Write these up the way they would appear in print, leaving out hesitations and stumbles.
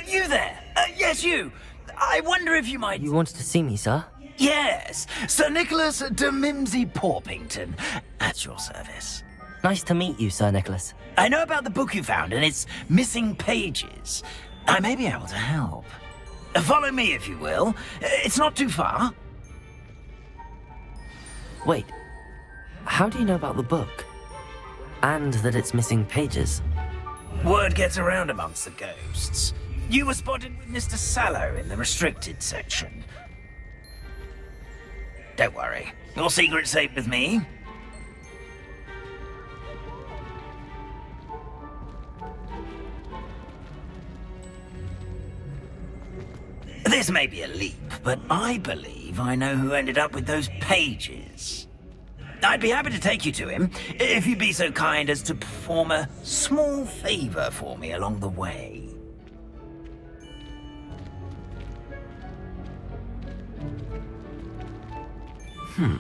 You there? Yes, you. I wonder if you might... You wanted to see me, sir? Yes, Sir Nicholas de Mimsy Porpington, at your service. Nice to meet you, Sir Nicholas. I know about the book you found and its missing pages. I may be able to help. Follow me, if you will. It's not too far. Wait, how do you know about the book? And that it's missing pages? Word gets around amongst the ghosts. You were spotted with Mr. Sallow in the restricted section. Don't worry, your secret's safe with me. This may be a leap, but I believe I know who ended up with those pages. I'd be happy to take you to him, if you'd be so kind as to perform a small favor for me along the way. A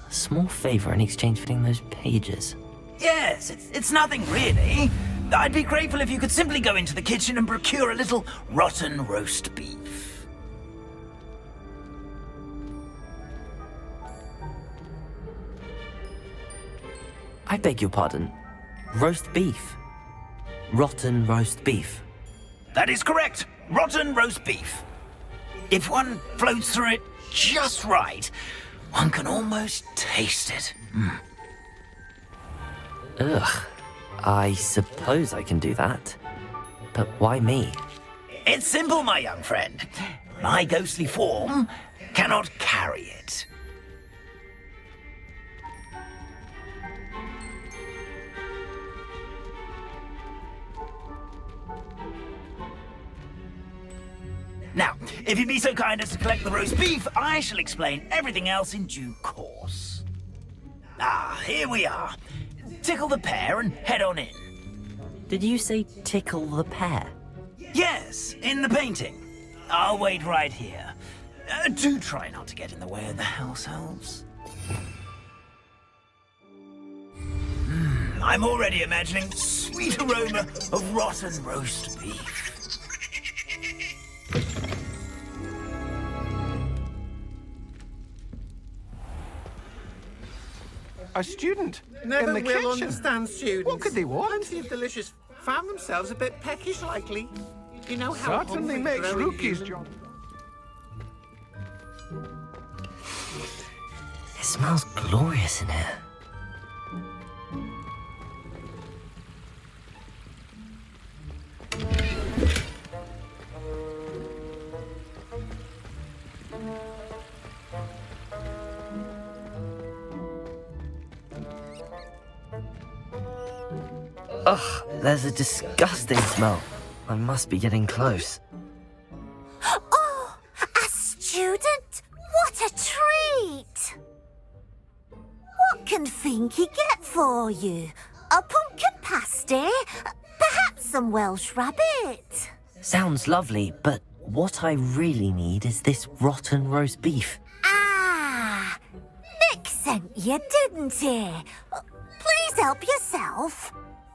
small favor in exchange for getting those pages. Yes, it's nothing really. I'd be grateful if you could simply go into the kitchen and procure a little rotten roast beef. I beg your pardon. Roast beef. Rotten roast beef. That is correct. Rotten roast beef. If one floats through it just right, one can almost taste it. Ugh. I suppose I can do that. But why me? It's simple, my young friend. My ghostly form cannot carry it. Now, if you'd be so kind as to collect the roast beef, I shall explain everything else in due course. Ah, here we are. Tickle the pear and head on in. Did you say tickle the pear? Yes, in the painting. I'll wait right here. Do try not to get in the way of the house elves. I'm already imagining the sweet aroma of rotten roast beef. A student Never in the will kitchen. understand students. What could they want? Plenty of delicious. Found themselves a bit peckish, likely. You know how Certainly hungry makes grow rookies, human- John. It smells glorious in here. Ugh, there's a disgusting smell. I must be getting close. Oh, a student? What a treat! What can Finky get for you? A pumpkin pasty? Perhaps some Welsh rabbit? Sounds lovely, but what I really need is this rotten roast beef. Ah, Nick sent you, didn't he? Please help yourself.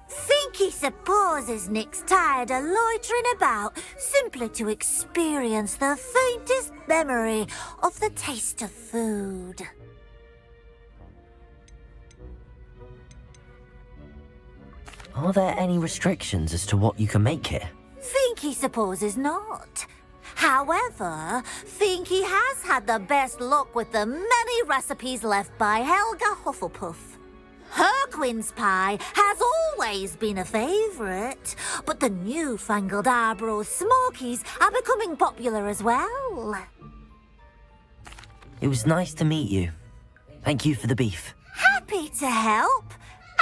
Finky supposes Nick's tired of loitering about simply to experience the faintest memory of the taste of food. Are there any restrictions as to what you can make here? Finky supposes not. However, Finky has had the best luck with the many recipes left by Helga Hufflepuff. Her quince pie has always been a favourite, but the newfangled Arbroath Smokies are becoming popular as well. It was nice to meet you. Thank you for the beef. Happy to help,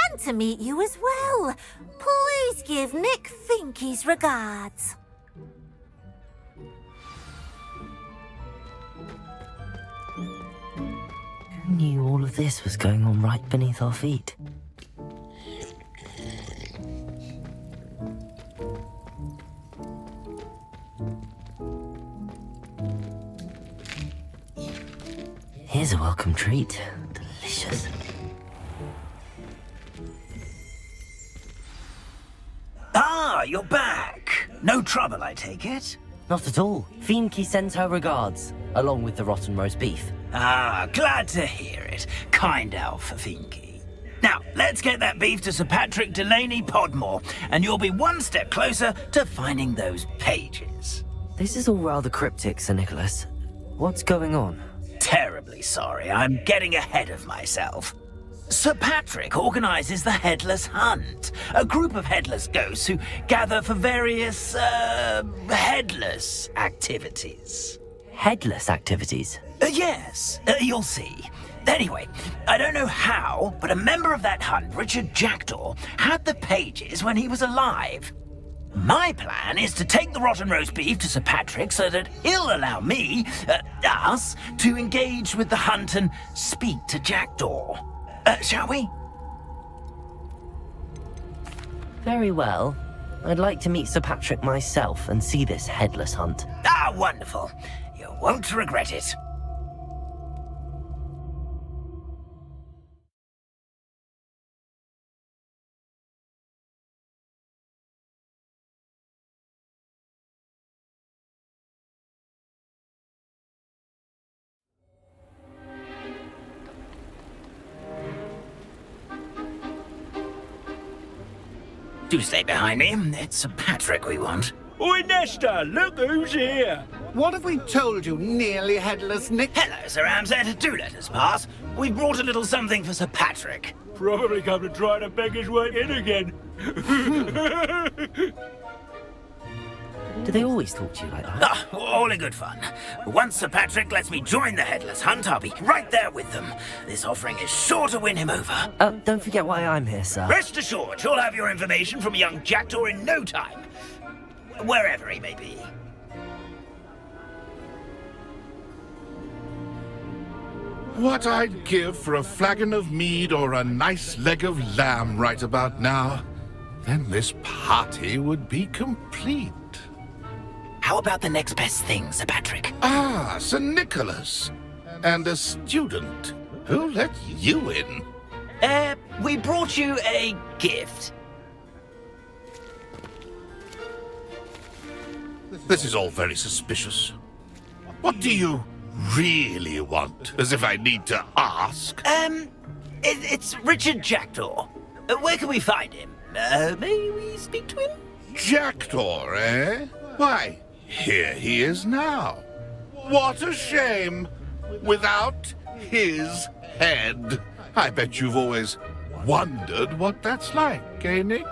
and to meet you as well. Please give Nick Finky's regards. Who knew all of this was going on right beneath our feet? Here's a welcome treat. Delicious. Ah, you're back. No trouble, I take it? Not at all. Fienke sends her regards, along with the rotten roast beef. Ah, glad to hear it. Kind elf, Finky. Now, let's get that beef to Sir Patrick Delaney Podmore, and you'll be one step closer to finding those pages. This is all rather cryptic, Sir Nicholas. What's going on? Terribly sorry, I'm getting ahead of myself. Sir Patrick organizes the Headless Hunt, a group of headless ghosts who gather for various, headless activities. Headless activities? Yes, you'll see. Anyway, I don't know how, but a member of that hunt, Richard Jackdaw, had the pages when he was alive. My plan is to take the rotten roast beef to Sir Patrick so that he'll allow me, us, to engage with the hunt and speak to Jackdaw. Shall we? Very well. I'd like to meet Sir Patrick myself and see this headless hunt. Ah, wonderful. You won't regret it. Do stay behind me. It's Sir Patrick we want. Oi, Nesta, look who's here. What have we told you, nearly headless Nick? Hello, Sir Ramsed. Do let us pass. We've brought a little something for Sir Patrick. Probably come to try to beg his way in again. Do they always talk to you like that? Ah, all in good fun. Once Sir Patrick lets me join the Headless Hunt, I'll be right there with them. This offering is sure to win him over. Don't forget why I'm here, sir. Rest assured, you'll have your information from young Jackdaw in no time. Wherever he may be. What I'd give for a flagon of mead or a nice leg of lamb right about now. Then this party would be complete. How about the next best thing, Sir Patrick? Ah, Sir Nicholas. And a student. Who let you in? We brought you a gift. This is all very suspicious. What do you really want? As if I need to ask. It's Richard Jackdaw. Where can we find him? May we speak to him? Jackdaw, eh? Why, here he is now. What a shame. Without his head. I bet you've always wondered what that's like, eh, Nick?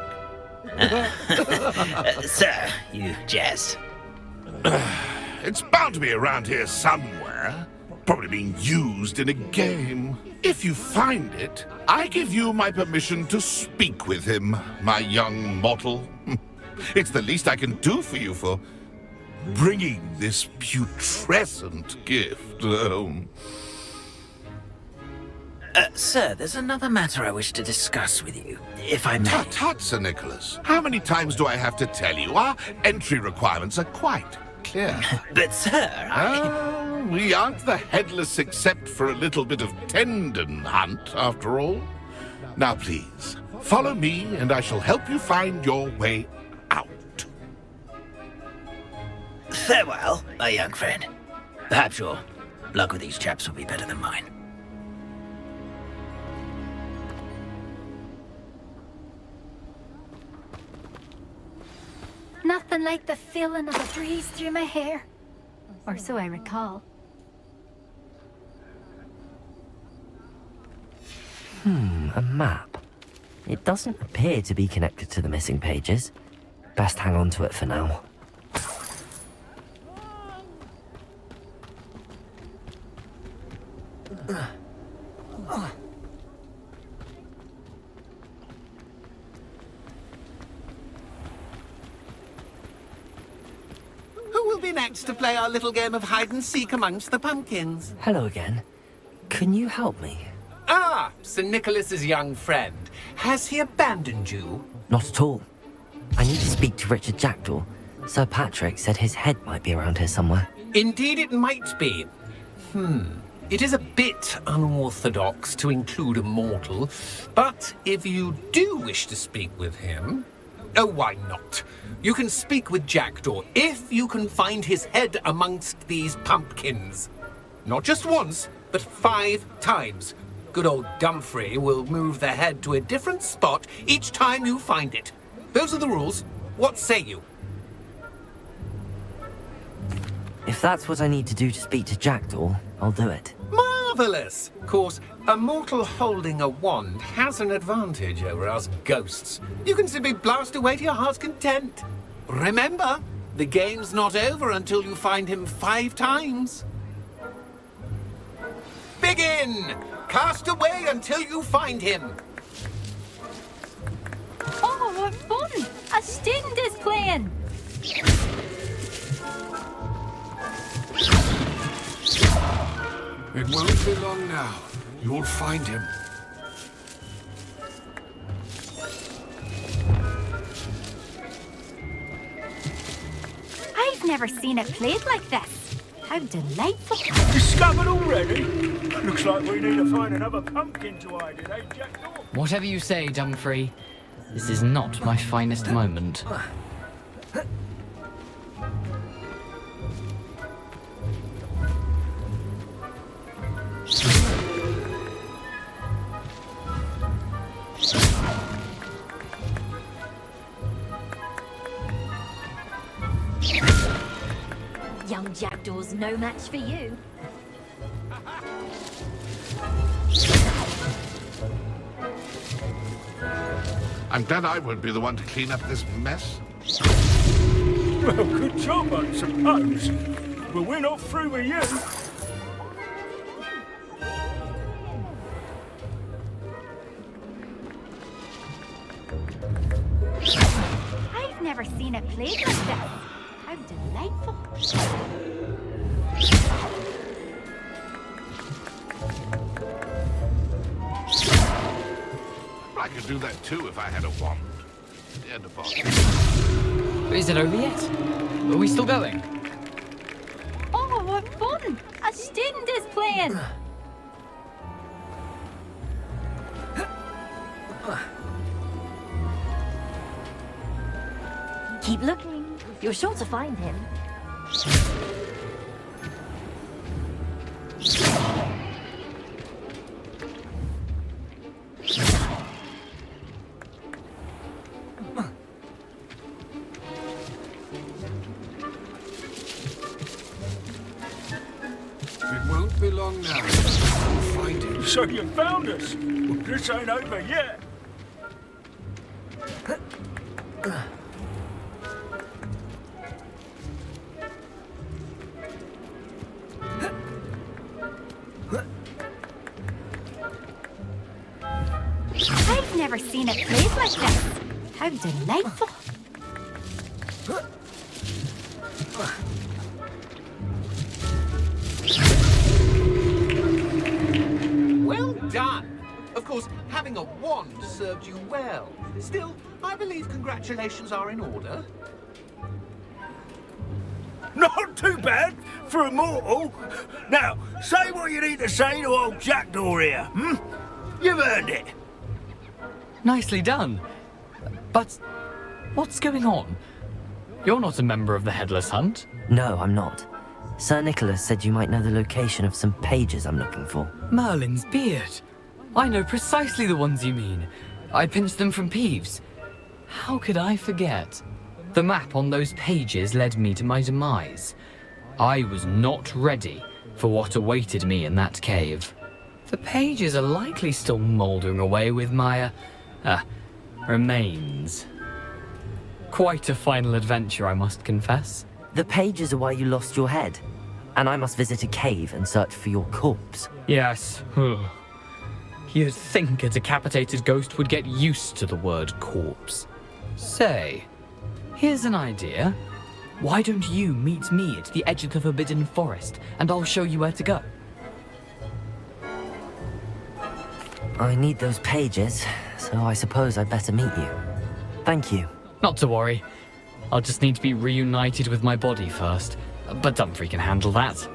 Sir, you jest. It's bound to be around here somewhere. Probably being used in a game. If you find it, I give you my permission to speak with him, my young mortal. It's the least I can do for you for bringing this putrescent gift home. Sir, there's another matter I wish to discuss with you, if I may. Tut, tut, Sir Nicholas. How many times do I have to tell you? Our entry requirements are quite clear. But, sir, We aren't the headless except for a little bit of tendon hunt, after all. Now, please, follow me and I shall help you find your way out. Farewell, my young friend. Perhaps your luck with these chaps will be better than mine. Nothing like the feeling of a breeze through my hair. Or so I recall. A map. It doesn't appear to be connected to the missing pages. Best hang on to it for now. Who will be next to play our little game of hide and seek amongst the pumpkins? Hello again. Can you help me? Ah, Sir Nicholas's young friend. Has he abandoned you? Not at all. I need to speak to Richard Jackdaw. Sir Patrick said his head might be around here somewhere. Indeed it might be. It is a bit unorthodox to include a mortal, but if you do wish to speak with him, Oh, why not? You can speak with Jackdaw if you can find his head amongst these pumpkins. Not just once, but 5 times. Good old Dumfrey will move the head to a different spot each time you find it. Those are the rules. What say you? If that's what I need to do to speak to Jackdaw, I'll do it. Marvellous! Of course, a mortal holding a wand has an advantage over us ghosts. You can simply blast away to your heart's content. Remember, the game's not over until you find him 5 times. Begin! Cast away until you find him. Oh, what fun! A student is playing! It won't be long now. You'll find him. I've never seen it played like this. How delightful. Discovered already? Looks like we need to find another pumpkin to hide in, eh, Jackdaw? Whatever you say, Dumfrey. This is not my finest moment. Young Jackdaw's no match for you. I'm glad I won't be the one to clean up this mess. Well, good job, I suppose. But we're not through with you. I've never seen it played like this. How delightful. I could do that too if I had a wand. Yeah, the boss. Is it over yet? Are we still going? Oh, what fun! A student is playing! Keep looking. You're sure to find him. It won't be long now. We'll find him. So you found us? Well, this ain't over yet. I've never seen it played like this. How delightful. Well done. Of course, having a wand served you well. Still, I believe congratulations are in order. Not too bad for a mortal. Now, say what you need to say to old Jackdaw here, hmm? You've earned it. Nicely done. But what's going on? You're not a member of the Headless Hunt. No, I'm not. Sir Nicholas said you might know the location of some pages I'm looking for. Merlin's beard. I know precisely the ones you mean. I pinched them from Peeves. How could I forget? The map on those pages led me to my demise. I was not ready for what awaited me in that cave. The pages are likely still mouldering away with my, remains. Quite a final adventure, I must confess. The pages are why you lost your head, and I must visit a cave and search for your corpse. Yes. You'd think a decapitated ghost would get used to the word corpse. Say, here's an idea. Why don't you meet me at the edge of the Forbidden Forest, and I'll show you where to go? I need those pages, so I suppose I'd better meet you. Thank you. Not to worry. I'll just need to be reunited with my body first. But Dumfrey can handle that.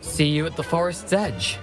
See you at the forest's edge.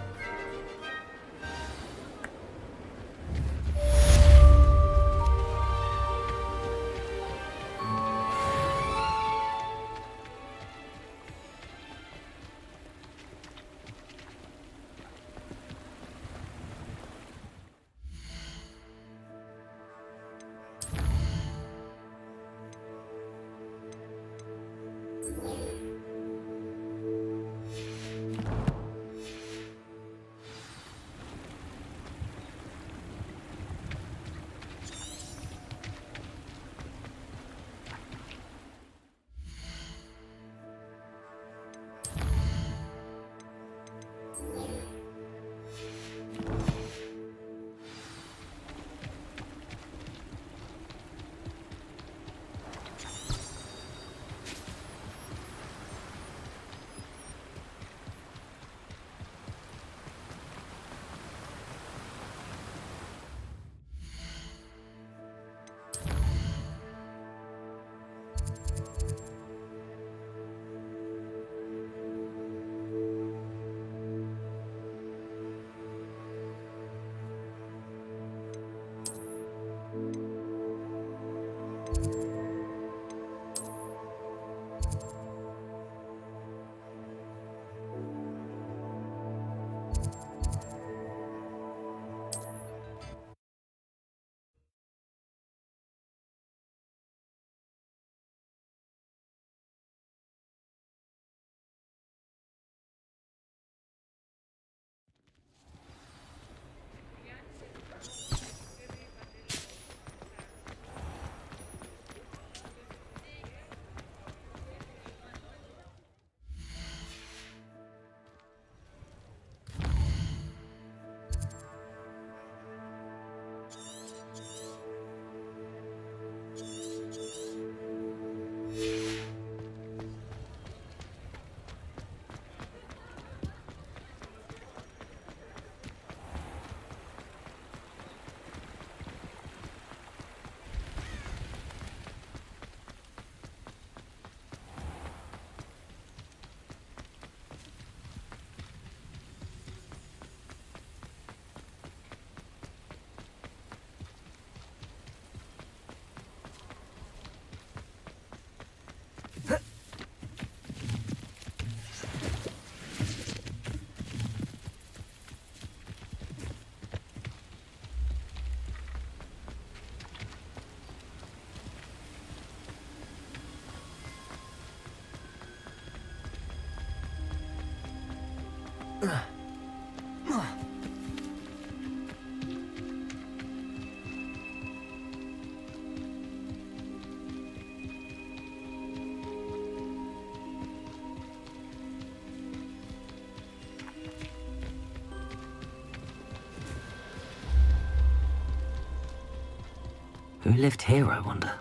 Who lived here, I wonder?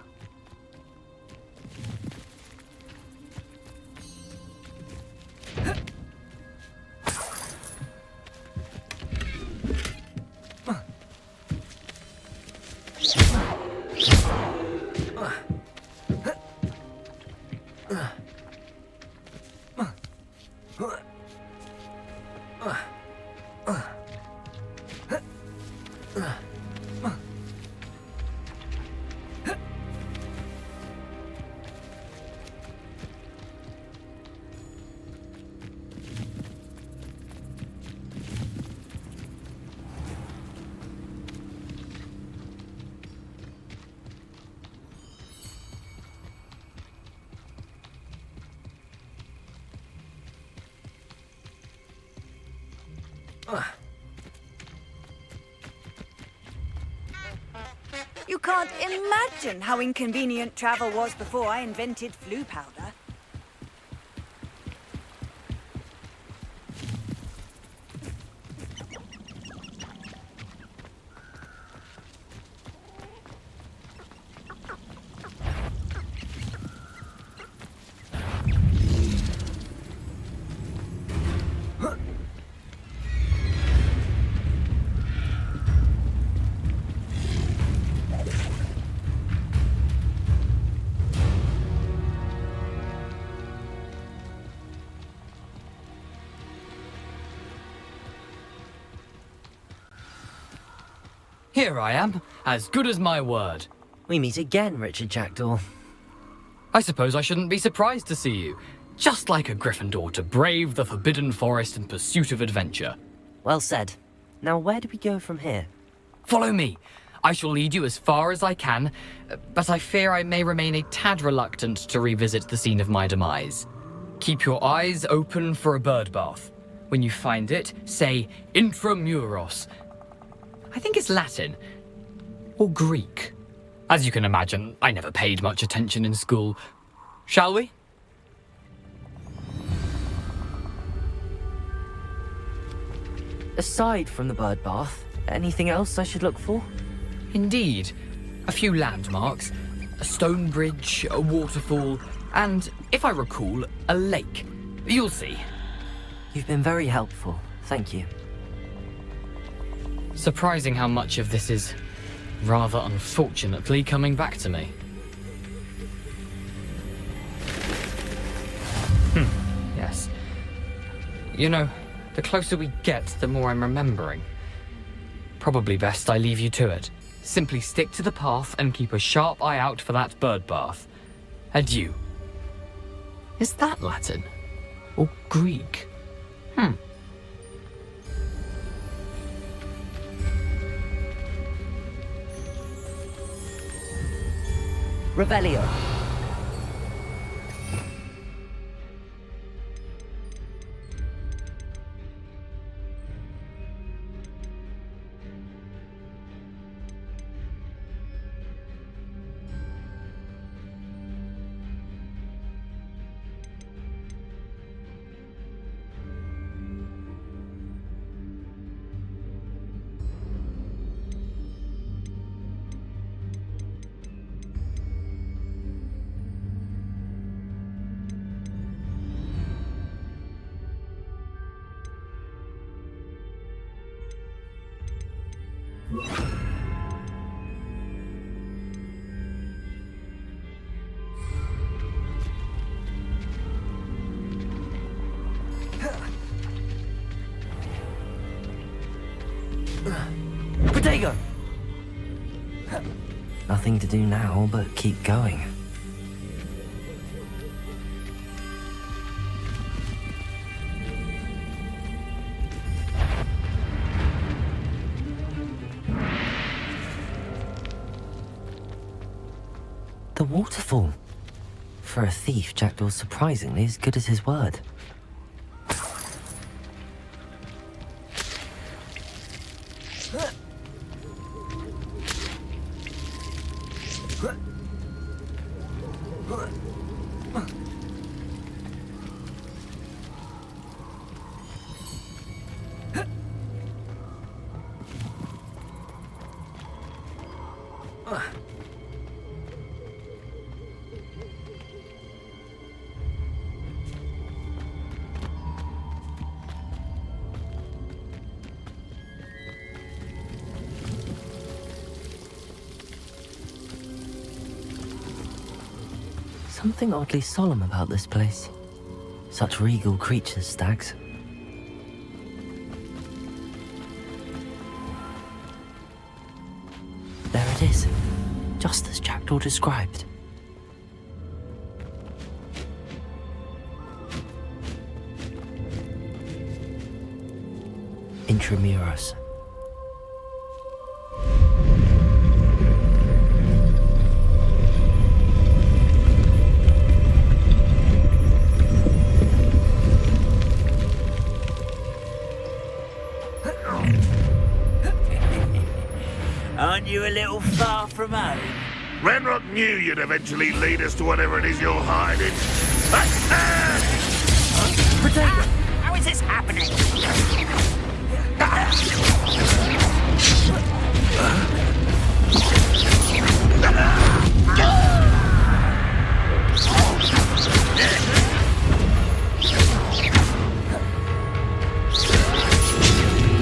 You can't imagine how inconvenient travel was before I invented flu powder. Here I am, as good as my word. We meet again, Richard Jackdaw. I suppose I shouldn't be surprised to see you. Just like a Gryffindor to brave the Forbidden Forest in pursuit of adventure. Well said. Now where do we go from here? Follow me. I shall lead you as far as I can, but I fear I may remain a tad reluctant to revisit the scene of my demise. Keep your eyes open for a bird bath. When you find it, say intramuros. I think it's Latin. Or Greek. As you can imagine, I never paid much attention in school. Shall we? Aside from the bird bath, anything else I should look for? Indeed. A few landmarks, a stone bridge, a waterfall, and, if I recall, a lake. You'll see. You've been very helpful. Thank you. Surprising how much of this is, rather unfortunately, coming back to me. Yes. You know, the closer we get, the more I'm remembering. Probably best I leave you to it. Simply stick to the path and keep a sharp eye out for that bird bath. Adieu. Is that Latin? Or Greek? Revelio. Protego! Nothing to do now but keep going. The waterfall. For a thief, Jackdaw's surprisingly as good as his word. Something oddly solemn about this place. Such regal creatures, stags. There it is, just as Jackdaw described. Intramuros. Aren't you a little far from home? Renrock knew you'd eventually lead us to whatever it is you're hiding. How is this happening?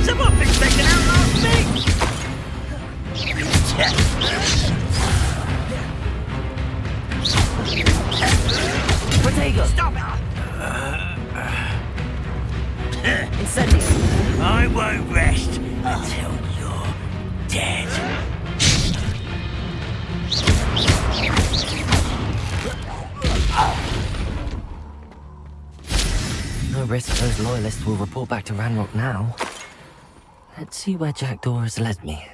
Someone been taken out last week! Protego! Stop it! Incendio! I won't rest until you're dead. No risk those loyalists will report back to Ranrock now. Let's see where Jackdaw has led me.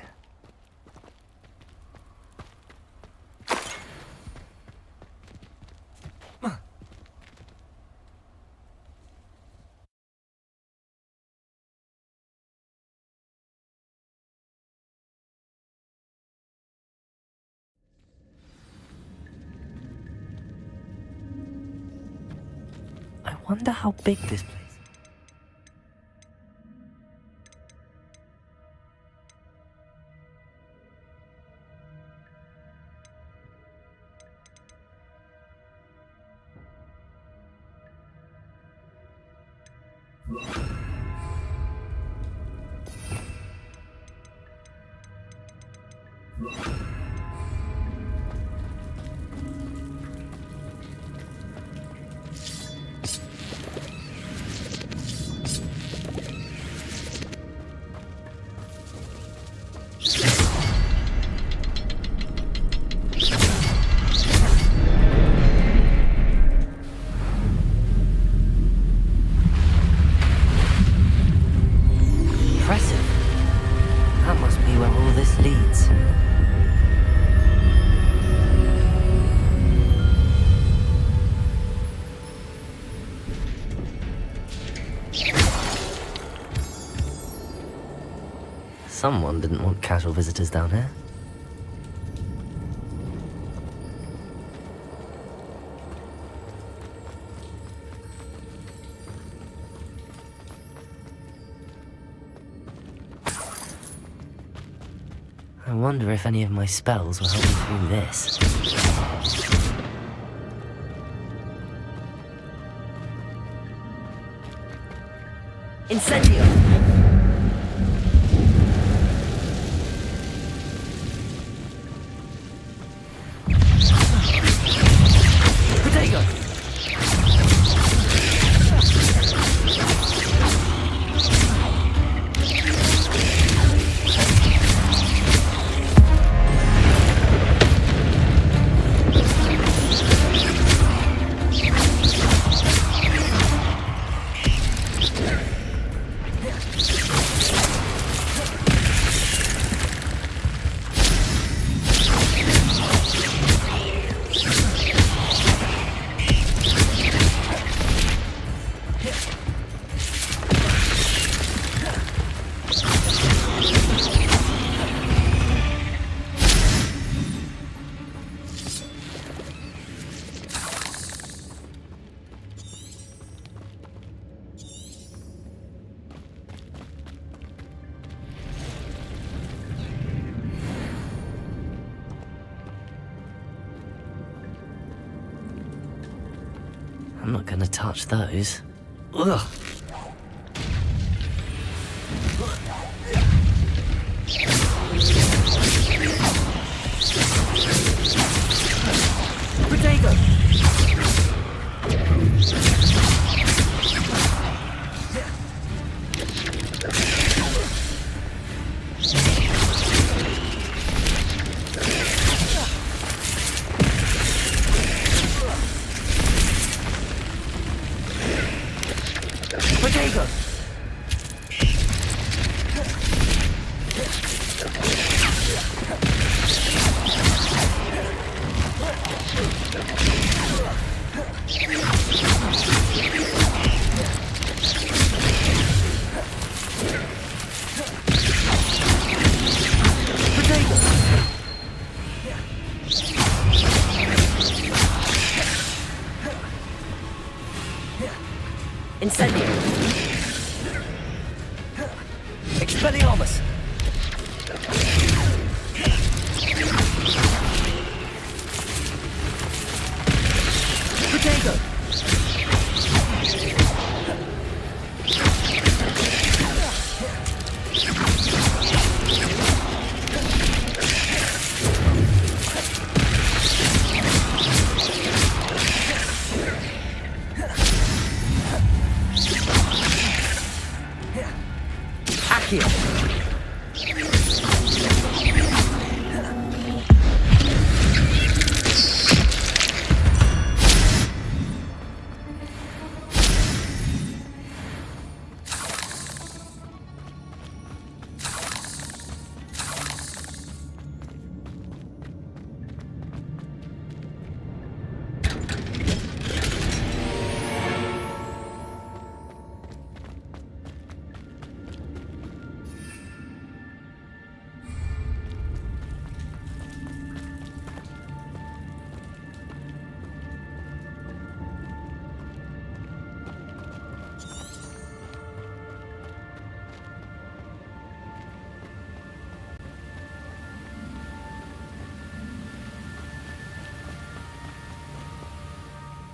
I wonder how big this place is. Impressive. That must be where all this leads. Someone didn't want casual visitors down here. I wonder if any of my spells will help me through this. Incendio! Protego! I'm not gonna touch those. Ugh. Potato! Potato! Incendio! Expelliarmus! Potato! Accio!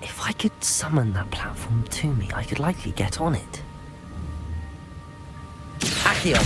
If I could summon that platform to me, I could likely get on it. Accio!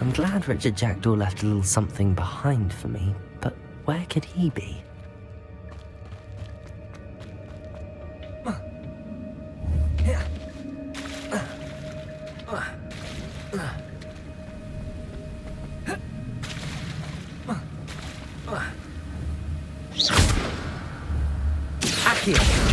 I'm glad Richard Jackdaw left a little something behind for me, but where could he be? Accio!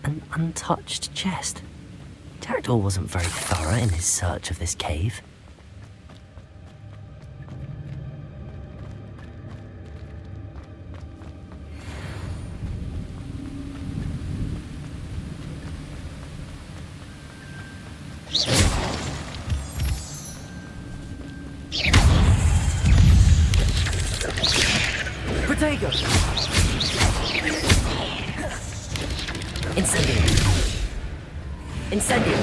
An untouched chest. Jackdaw wasn't very thorough in his search of this cave. Potato! Incendio! Incendio!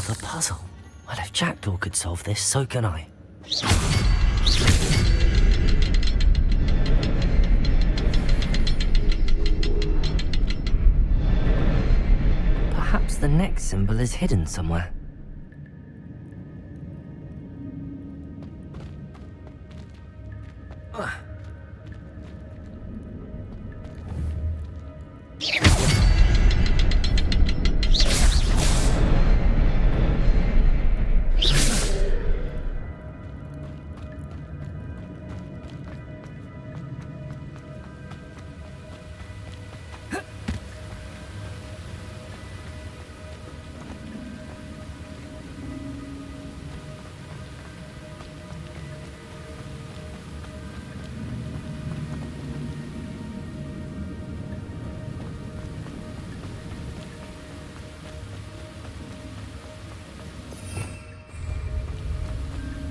Another puzzle. Well, if Jackdaw could solve this, so can I. Perhaps the next symbol is hidden somewhere.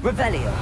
Revelio.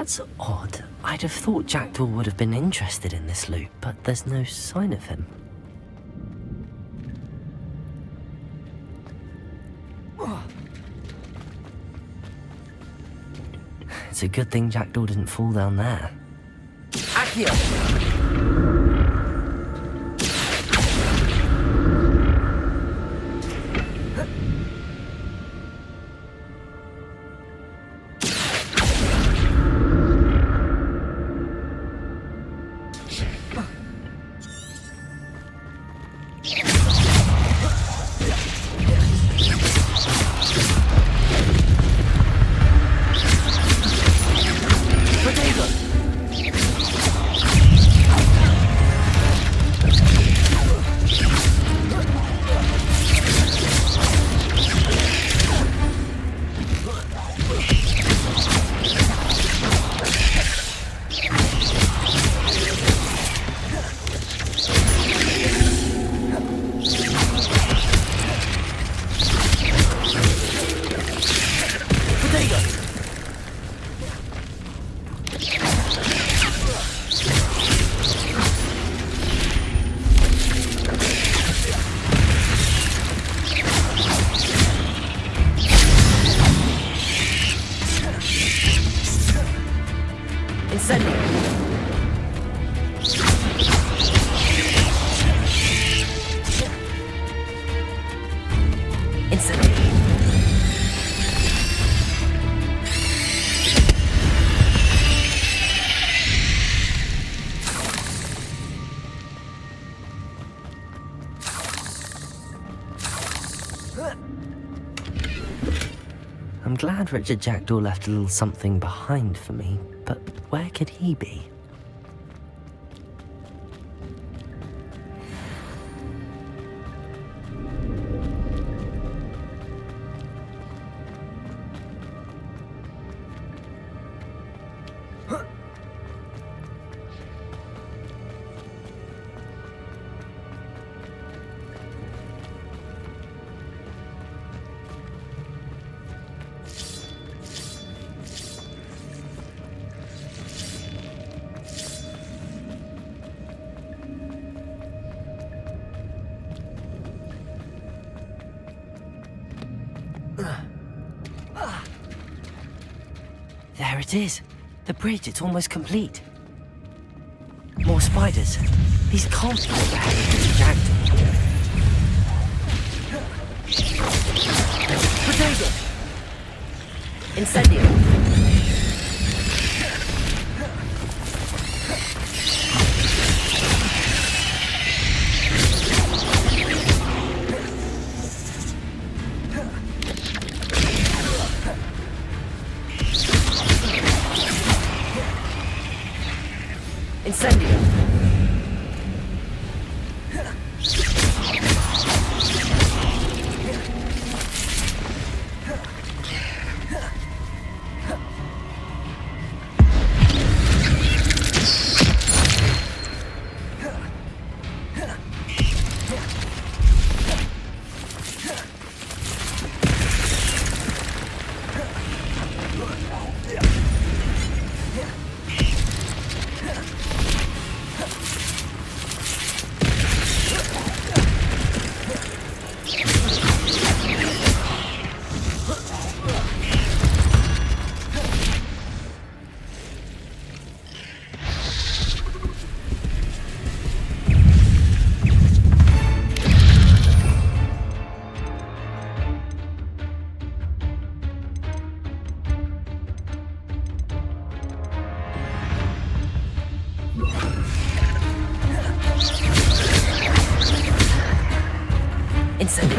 That's odd. I'd have thought Jackdaw would have been interested in this loot, but there's no sign of him. It's a good thing Jackdaw didn't fall down there. Accio. I'm glad Richard Jackdaw left a little something behind for me, but where could he be? There it is. The bridge, it's almost complete. More spiders. These can't be what the heck Potato! Incendio! Incendio! Incendio!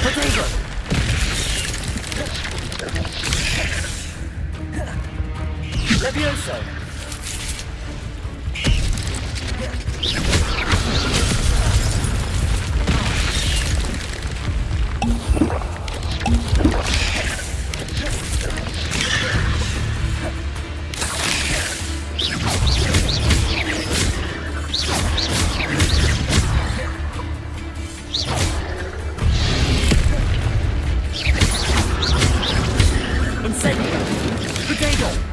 Potato! Levioso! Incendio! Potato!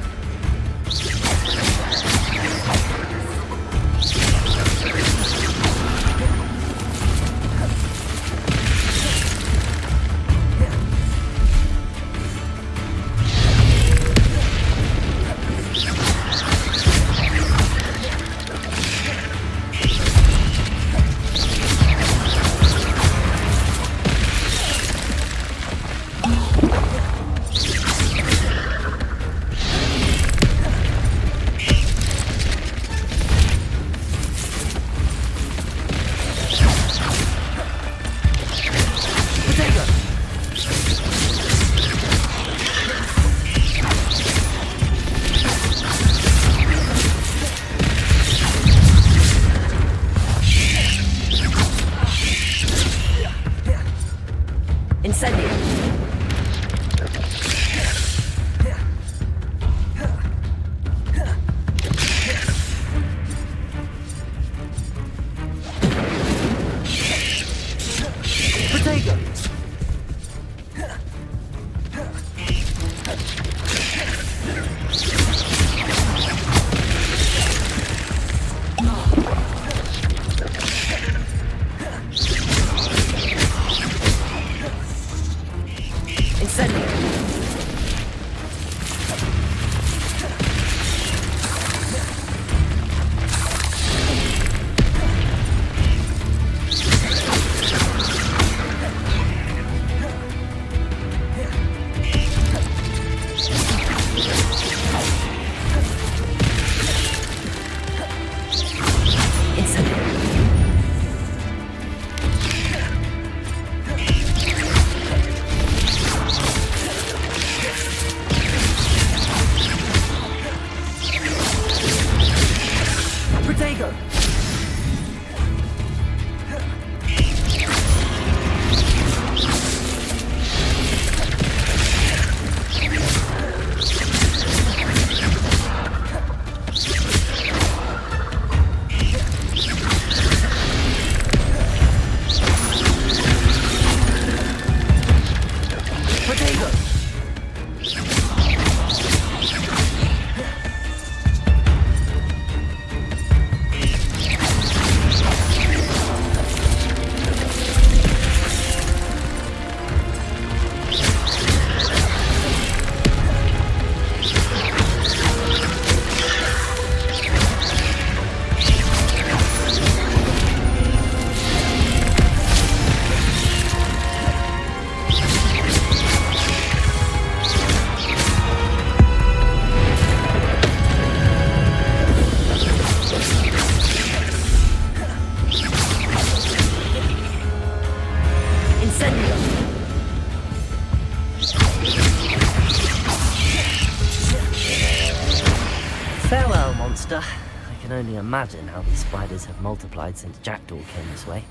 monster. I can only imagine how these spiders have multiplied since Jackdaw came this way.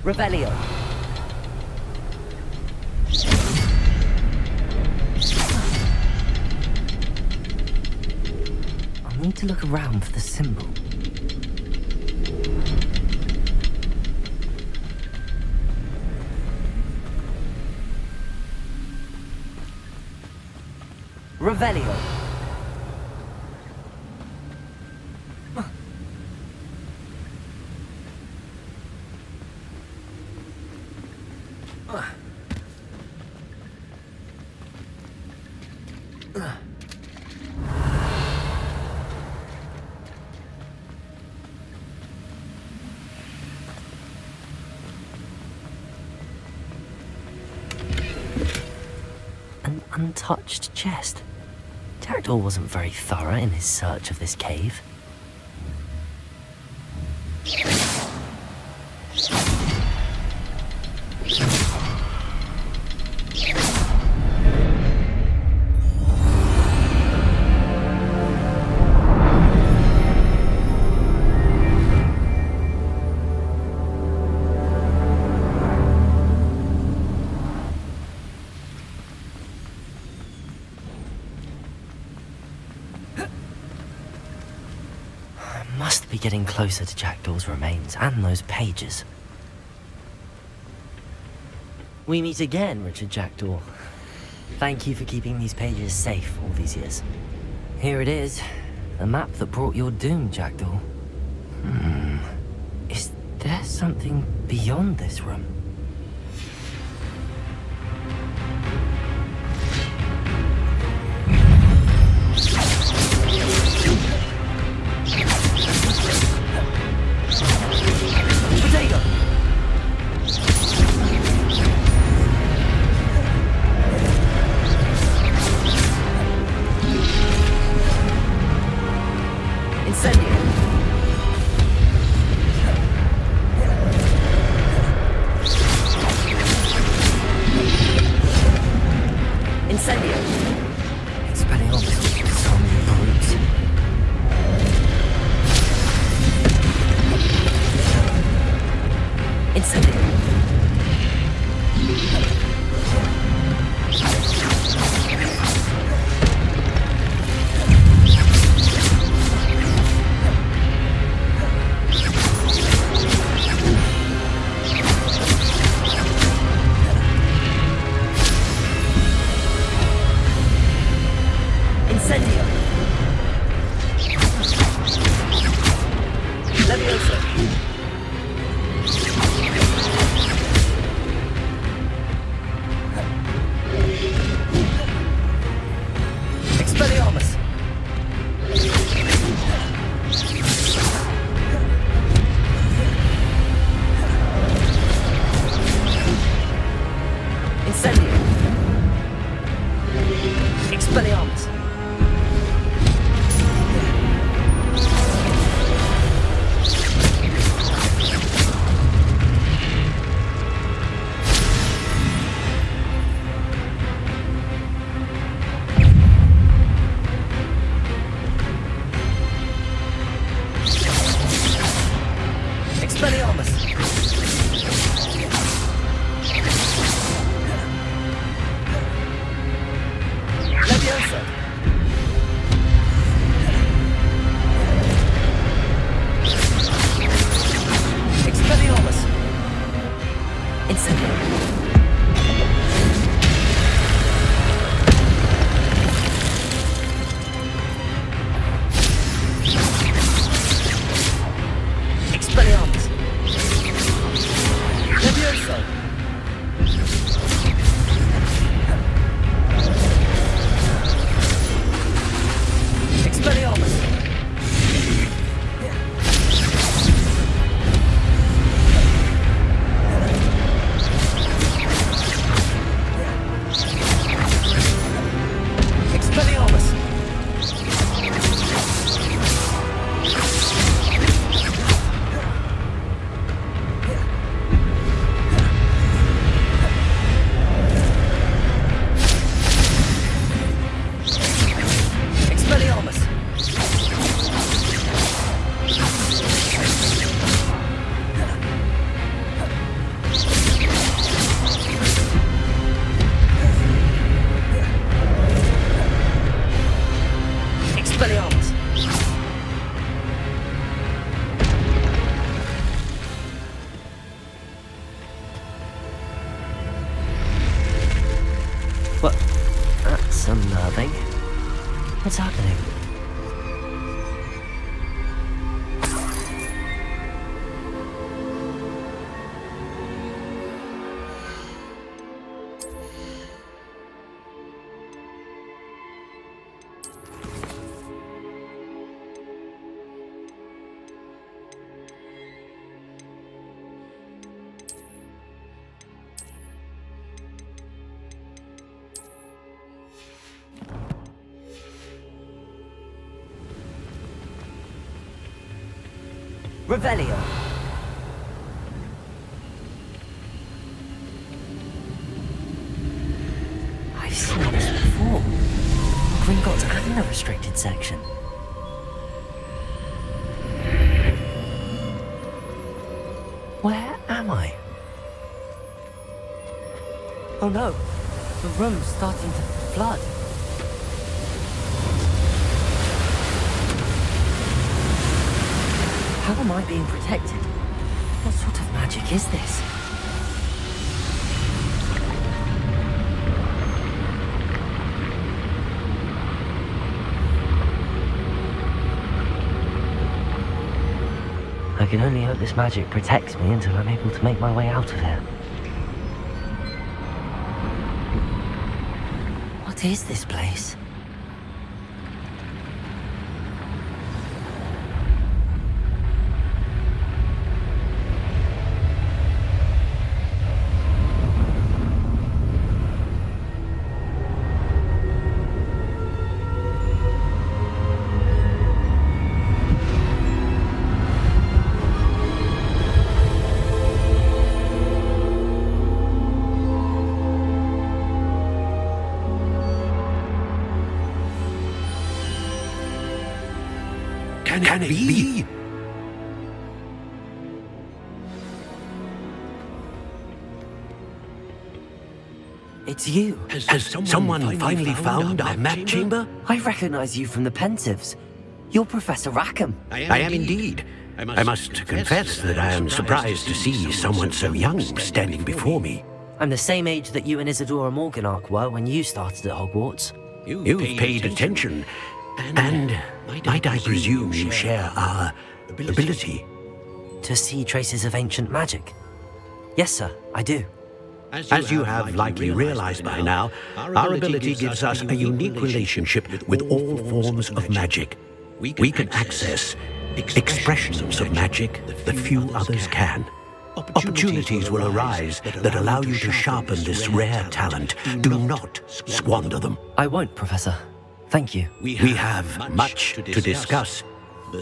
Revelio. I'll need to look around for the symbol. Revelio. An untouched chest. Jackdaw wasn't very thorough in his search of this cave. Must be getting closer to Jackdaw's remains and those pages. We meet again, Richard Jackdaw. Thank you for keeping these pages safe all these years. Here it is, the map that brought your doom, Jackdaw. Is there something beyond this room? That's unnerving. What's happening? Revelio. I've seen this before. Gringotts and the restricted section. Where am I? Oh no, the room's starting to flood. How am I being protected? What sort of magic is this? I can only hope this magic protects me until I'm able to make my way out of here. What is this place? Can it be? It's you. Has someone finally found our map chamber? I recognize you from the Pensieves. You're Professor Rackham. I am indeed. I must confess that I am surprised to see someone so young standing before me. I'm the same age that you and Isadora Morganach were when you started at Hogwarts. You've paid attention, and might I presume you share our ability? To see traces of ancient magic? Yes, sir, I do. As you have likely realized by now, our ability gives us a unique relationship with all forms of magic. We can access expressions of magic that few others can. Opportunities will arise that allow you to sharpen this rare talent. Do not squander them. I won't, Professor. Thank you. We have much to discuss.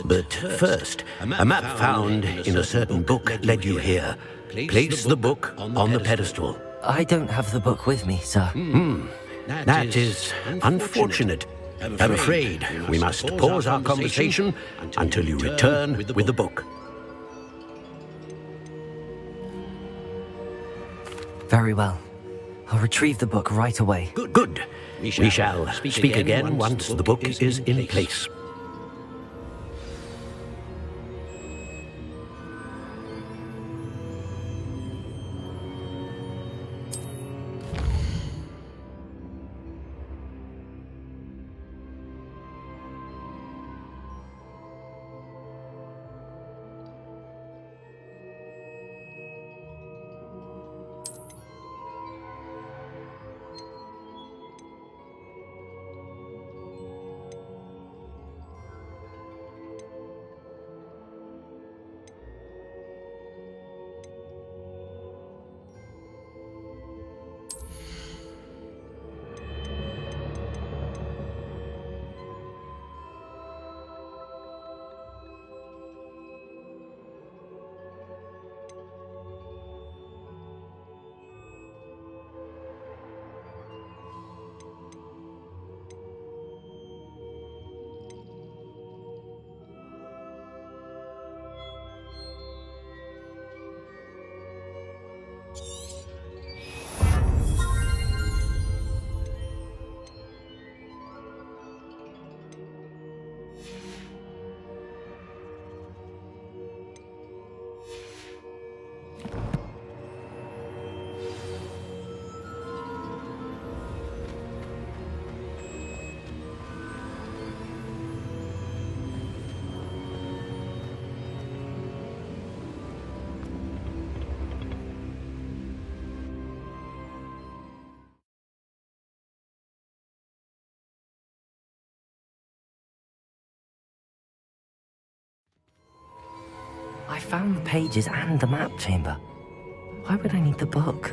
But first, a map found in a certain book led you here. Place the book on the pedestal. I don't have the book with me, sir. That is unfortunate. I'm afraid we must pause our conversation until you return with the book. Very well. I'll retrieve the book right away. Good. We shall speak again once the book is in place. found the pages and the map chamber. Why would I need the book?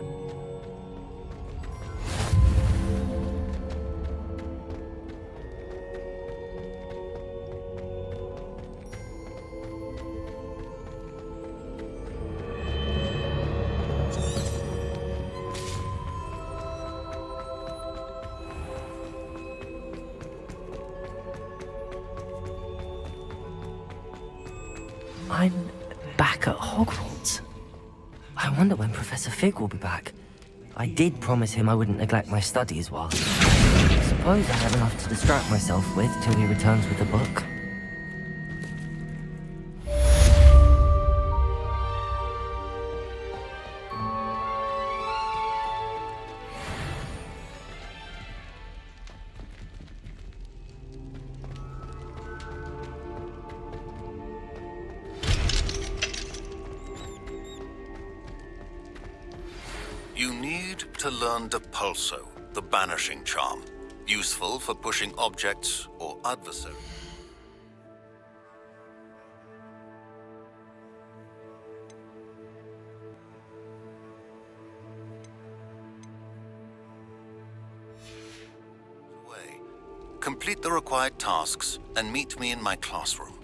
I'm back at Hogwarts. I wonder when Professor Fig will be back. I did promise him I wouldn't neglect my studies while... I suppose I have enough to distract myself with till he returns with the book. You need to learn Depulso, the banishing charm, useful for pushing objects or adversaries. Complete the required tasks and meet me in my classroom.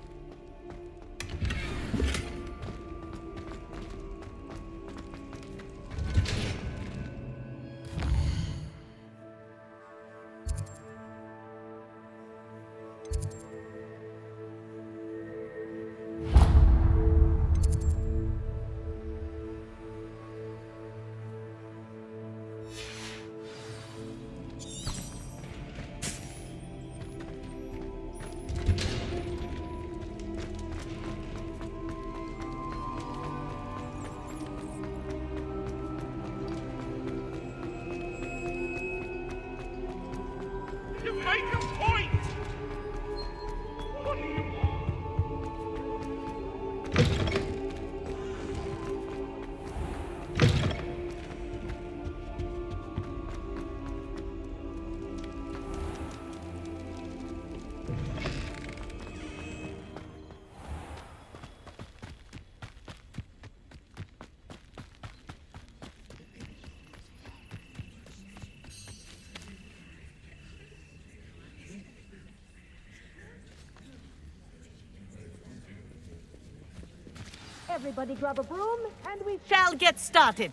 Everybody grab a broom, and we shall get started.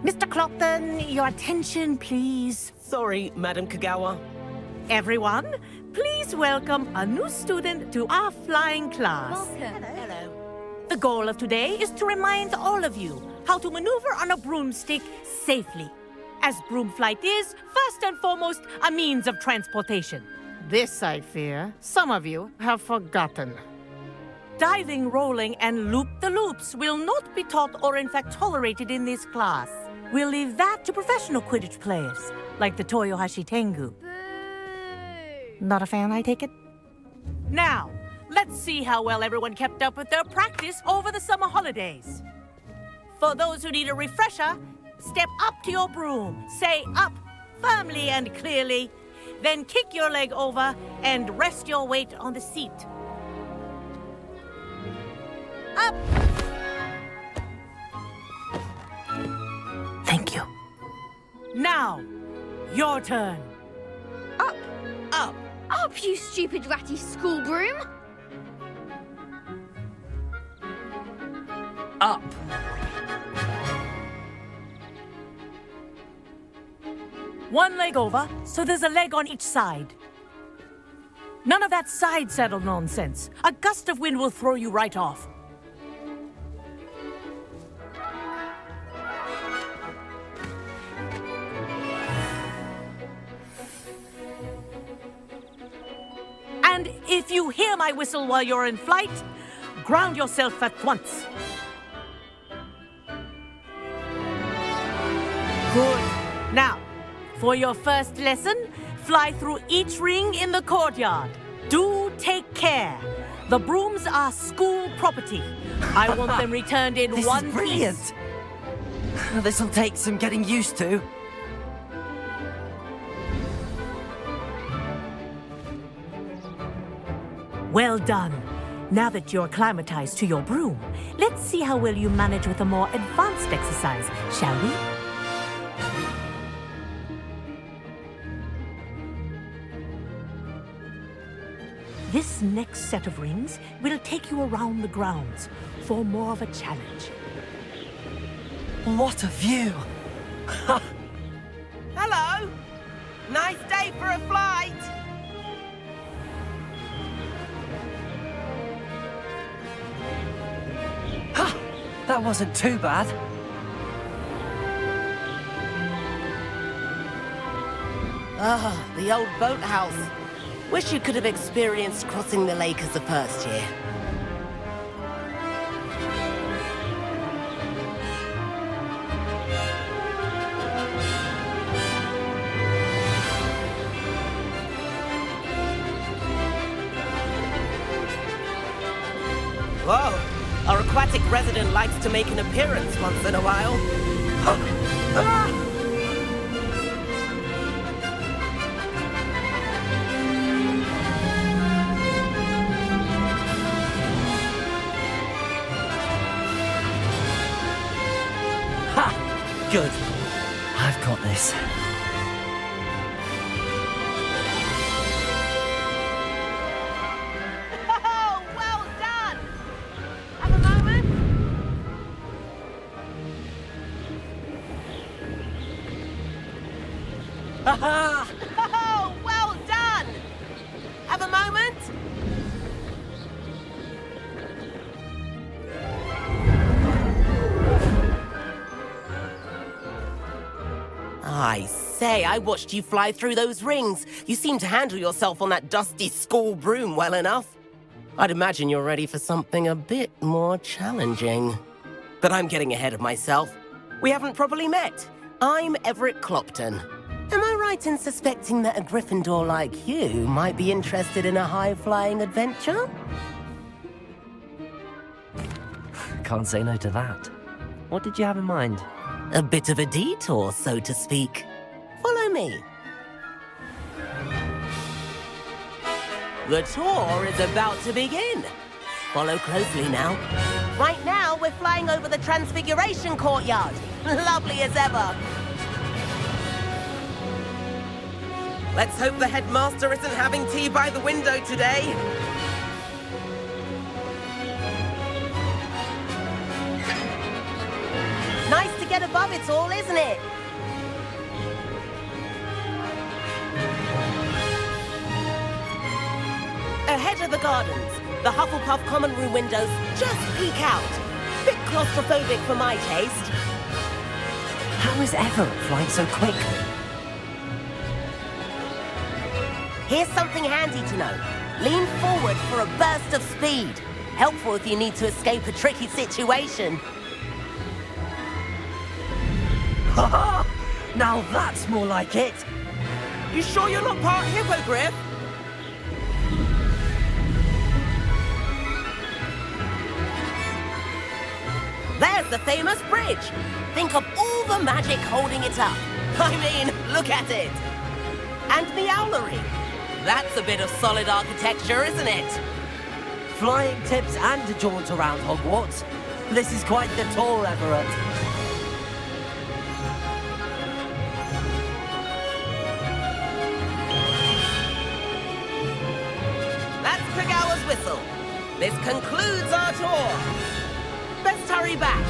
Mr. Clopton, your attention, please. Sorry, Madam Kagawa. Everyone, please welcome a new student to our flying class. Welcome. Hello. The goal of today is to remind all of you how to maneuver on a broomstick safely, as broom flight is, first and foremost, a means of transportation. This, I fear, some of you have forgotten. Diving, rolling, and loop-the-loops will not be taught or in fact tolerated in this class. We'll leave that to professional Quidditch players, like the Toyohashi Tengu. Not a fan, I take it? Now, let's see how well everyone kept up with their practice over the summer holidays. For those who need a refresher, step up to your broom, say up firmly and clearly, then kick your leg over and rest your weight on the seat. Up! Thank you. Now, your turn. Up! Up! Up, you stupid ratty school broom! Up! One leg over, so there's a leg on each side. None of that side saddle nonsense. A gust of wind will throw you right off. And if you hear my whistle while you're in flight, ground yourself at once. Good. Now, for your first lesson, fly through each ring in the courtyard. Do take care. The brooms are school property. I want them returned in This one is brilliant. piece. This'll take some getting used to. Well done. Now that you're acclimatized to your broom, let's see how well you manage with a more advanced exercise, shall we? This next set of rings will take you around the grounds for more of a challenge. What a view! Hello! Nice day for a flight! Ha! That wasn't too bad. Ah, the old boathouse. Wish you could have experienced crossing the lake as a first year. Whoa! Our aquatic resident likes to make an appearance once in a while. Ha! Good. I've got this. Oh, well done! Have a moment? Ha-ha! Oh, well done! Have a moment? I say, I watched you fly through those rings. You seem to handle yourself on that dusty school broom well enough. I'd imagine you're ready for something a bit more challenging. But I'm getting ahead of myself. We haven't properly met. I'm Everett Clopton. Am I right in suspecting that a Gryffindor like you might be interested in a high-flying adventure? Can't say no to that. What did you have in mind? A bit of a detour, so to speak. Follow me. The tour is about to begin. Follow closely now. Right now, we're flying over the Transfiguration Courtyard. Lovely as ever. Let's hope the headmaster isn't having tea by the window today. Nice to get above it all, isn't it? Ahead of the gardens, the Hufflepuff common room windows just peek out. Bit claustrophobic for my taste. How is Everett flying so quickly? Here's something handy to know. Lean forward for a burst of speed. Helpful if you need to escape a tricky situation. Ha-ha! Now that's more like it! You sure you're not part hippogriff? There's the famous bridge. Think of all the magic holding it up. I mean, look at it. And the owlery. That's a bit of solid architecture, isn't it? Flying tips and a jaunt around Hogwarts. This is quite the tour, Everett. That's Kagawa's whistle. This concludes our tour. Best hurry back.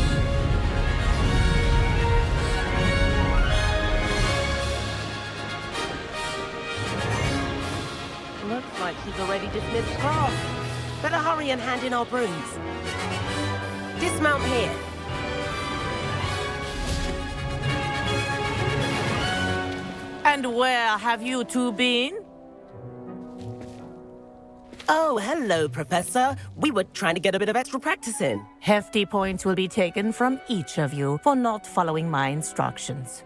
Looks like she's already dismissed class. Better hurry and hand in our brooms. Dismount here. And where have you two been? Oh, hello, Professor. We were trying to get a bit of extra practice in. Hefty points will be taken from each of you for not following my instructions.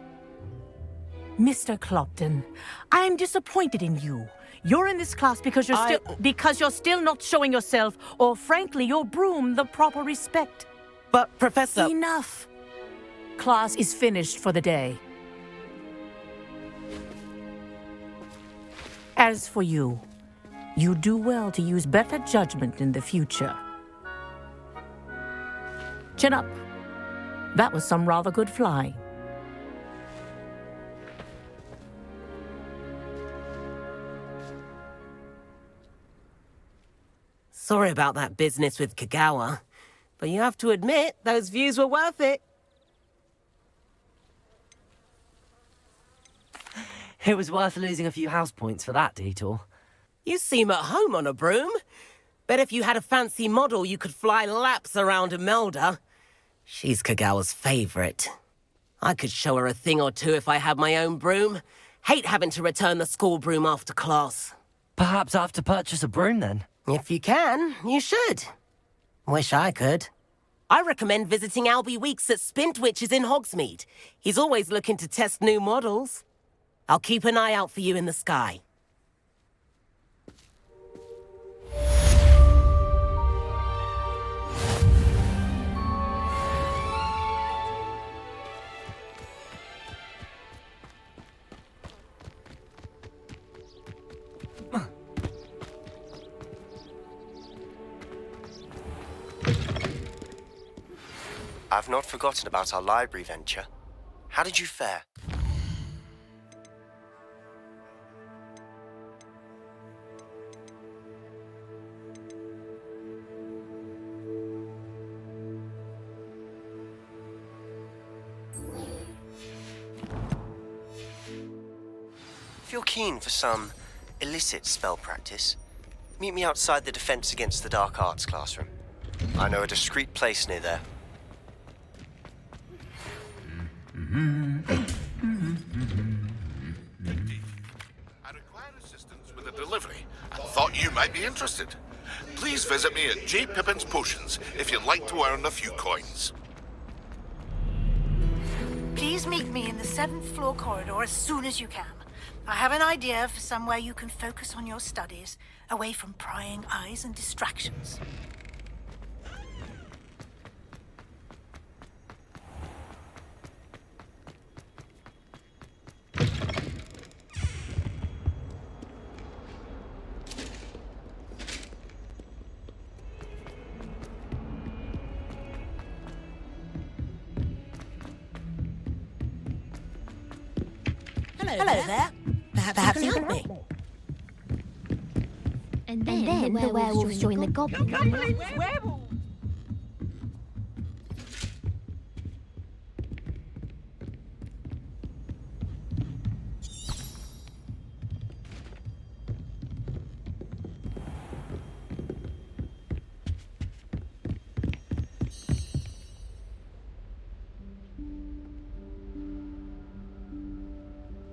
Mr. Clopton, I'm disappointed in you. You're in this class because you're still not showing yourself, or frankly, your broom, the proper respect. But, Professor... Enough. Class is finished for the day. As for you, You do well to use better judgment in the future. Chin up. That was some rather good flying. Sorry about that business with Kagawa, but you have to admit those views were worth it. It was worth losing a few house points for that detour. You seem at home on a broom. Bet if you had a fancy model, you could fly laps around Imelda. She's Kagawa's favorite. I could show her a thing or two if I had my own broom. Hate having to return the school broom after class. Perhaps I have to purchase a broom then? If you can, you should. Wish I could. I recommend visiting Albie Weeks at Spintwitches in Hogsmeade. He's always looking to test new models. I'll keep an eye out for you in the sky. I've not forgotten about our library venture. How did you fare? If you're keen for some illicit spell practice, meet me outside the Defense Against the Dark Arts classroom. I know a discreet place near there. I require assistance with a delivery and thought you might be interested. Please visit me at J. Pippin's Potions if you'd like to earn a few coins. Please meet me in the 7th floor corridor as soon as you can. I have an idea for somewhere you can focus on your studies, away from prying eyes and distractions. Hello there. Perhaps you can help me. And then the werewolves join the goblins.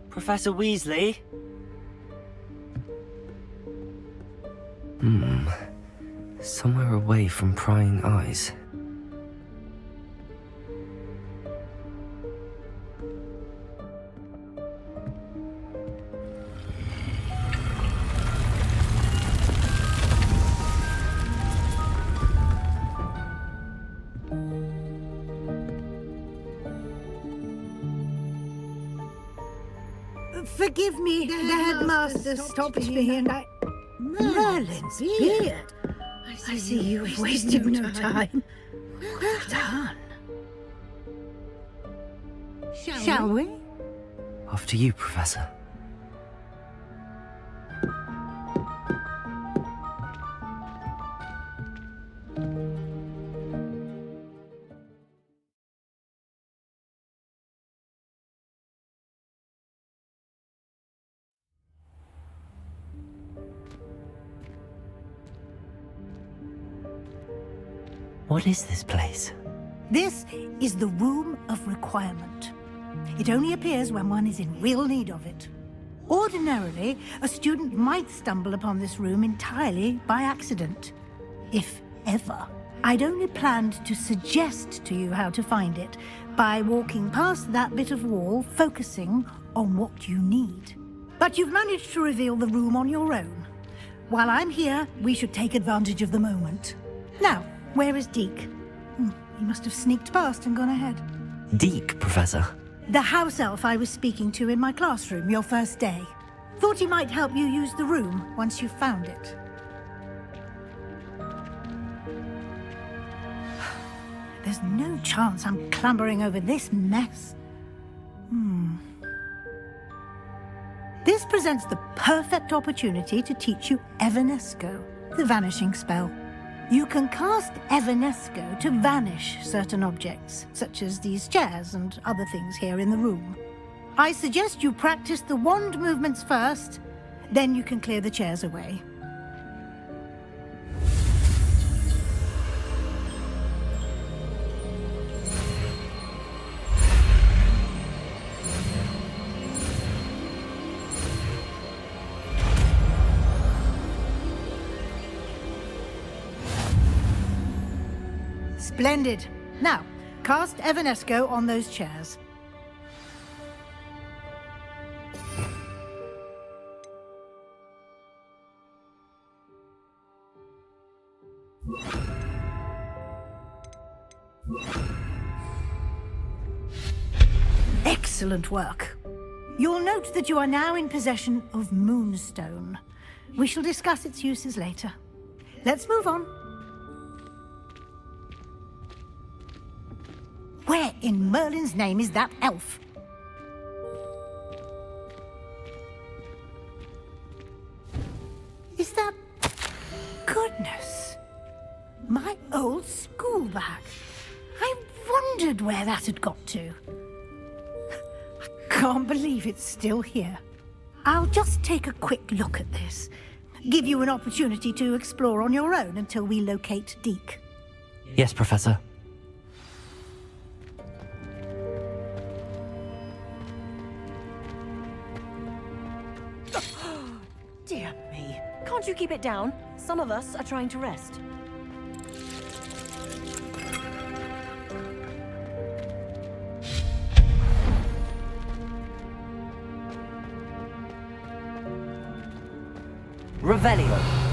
Professor Weasley? Somewhere away from prying eyes. Forgive me, the headmaster stopped me and I... Merlin's beard. I see you've wasted no time. Well done. Shall we? After you, Professor. What is this place? This is the Room of Requirement. It only appears when one is in real need of it. Ordinarily, a student might stumble upon this room entirely by accident, if ever. I'd only planned to suggest to you how to find it by walking past that bit of wall, focusing on what you need. But you've managed to reveal the room on your own. While I'm here, we should take advantage of the moment. Now, where is Deke? He must have sneaked past and gone ahead. Deke, Professor. The house elf I was speaking to in my classroom your first day. Thought he might help you use the room once you've found it. There's no chance I'm clambering over this mess. This presents the perfect opportunity to teach you Evanesco, the vanishing spell. You can cast Evanesco to vanish certain objects, such as these chairs and other things here in the room. I suggest you practice the wand movements first, then you can clear the chairs away. Splendid. Now, cast Evanesco on those chairs. Excellent work. You'll note that you are now in possession of Moonstone. We shall discuss its uses later. Let's move on. Where in Merlin's name is that elf? Is that... Goodness. My old school bag. I wondered where that had got to. I can't believe it's still here. I'll just take a quick look at this. Give you an opportunity to explore on your own until we locate Deke. Yes, Professor. Dear me. Can't you keep it down? Some of us are trying to rest. Revelio.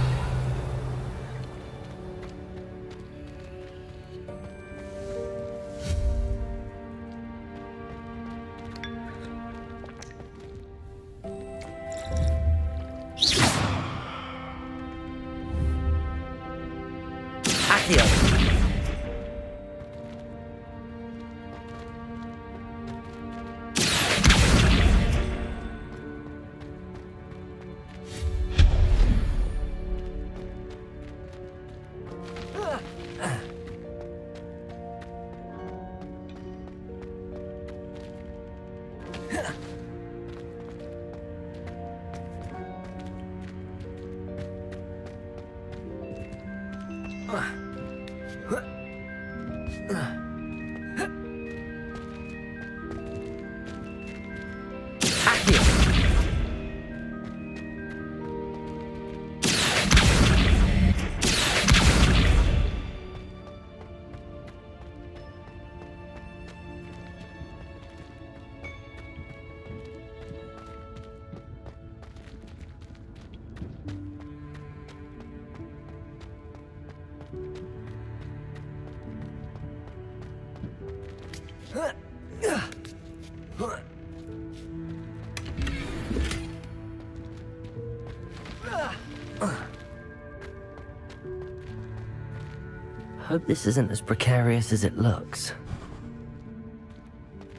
Hope this isn't as precarious as it looks.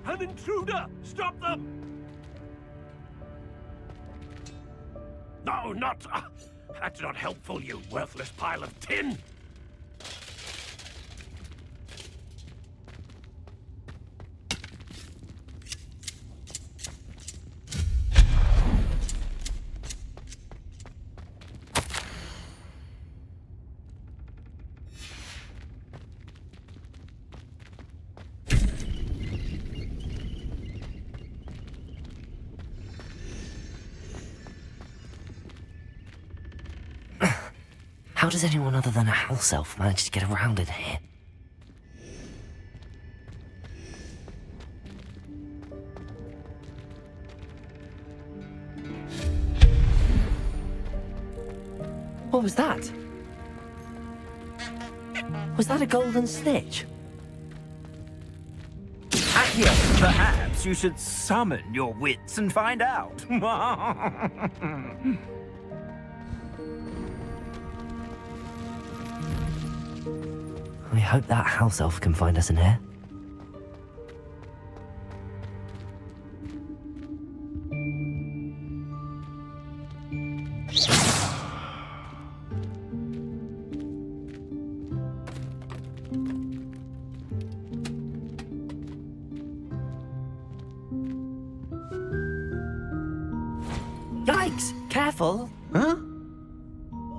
An intruder! Stop them! No, not... that's not helpful, you worthless pile of tin! How does anyone other than a house elf manage to get around in here? What was that? Was that a golden snitch? Accio! Perhaps you should summon your wits and find out. I hope that house elf can find us in here. Yikes! Careful! Huh?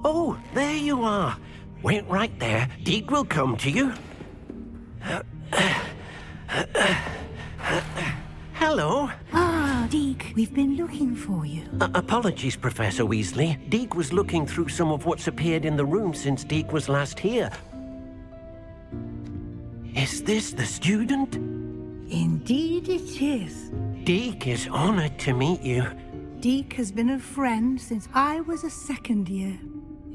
Oh, there you are. Wait right there. Deke will come to you. Hello. Ah, Deke, we've been looking for you. Apologies, Professor Weasley. Deke was looking through some of what's appeared in the room since Deke was last here. Is this the student? Indeed it is. Deke is honored to meet you. Deke has been a friend since I was a second year.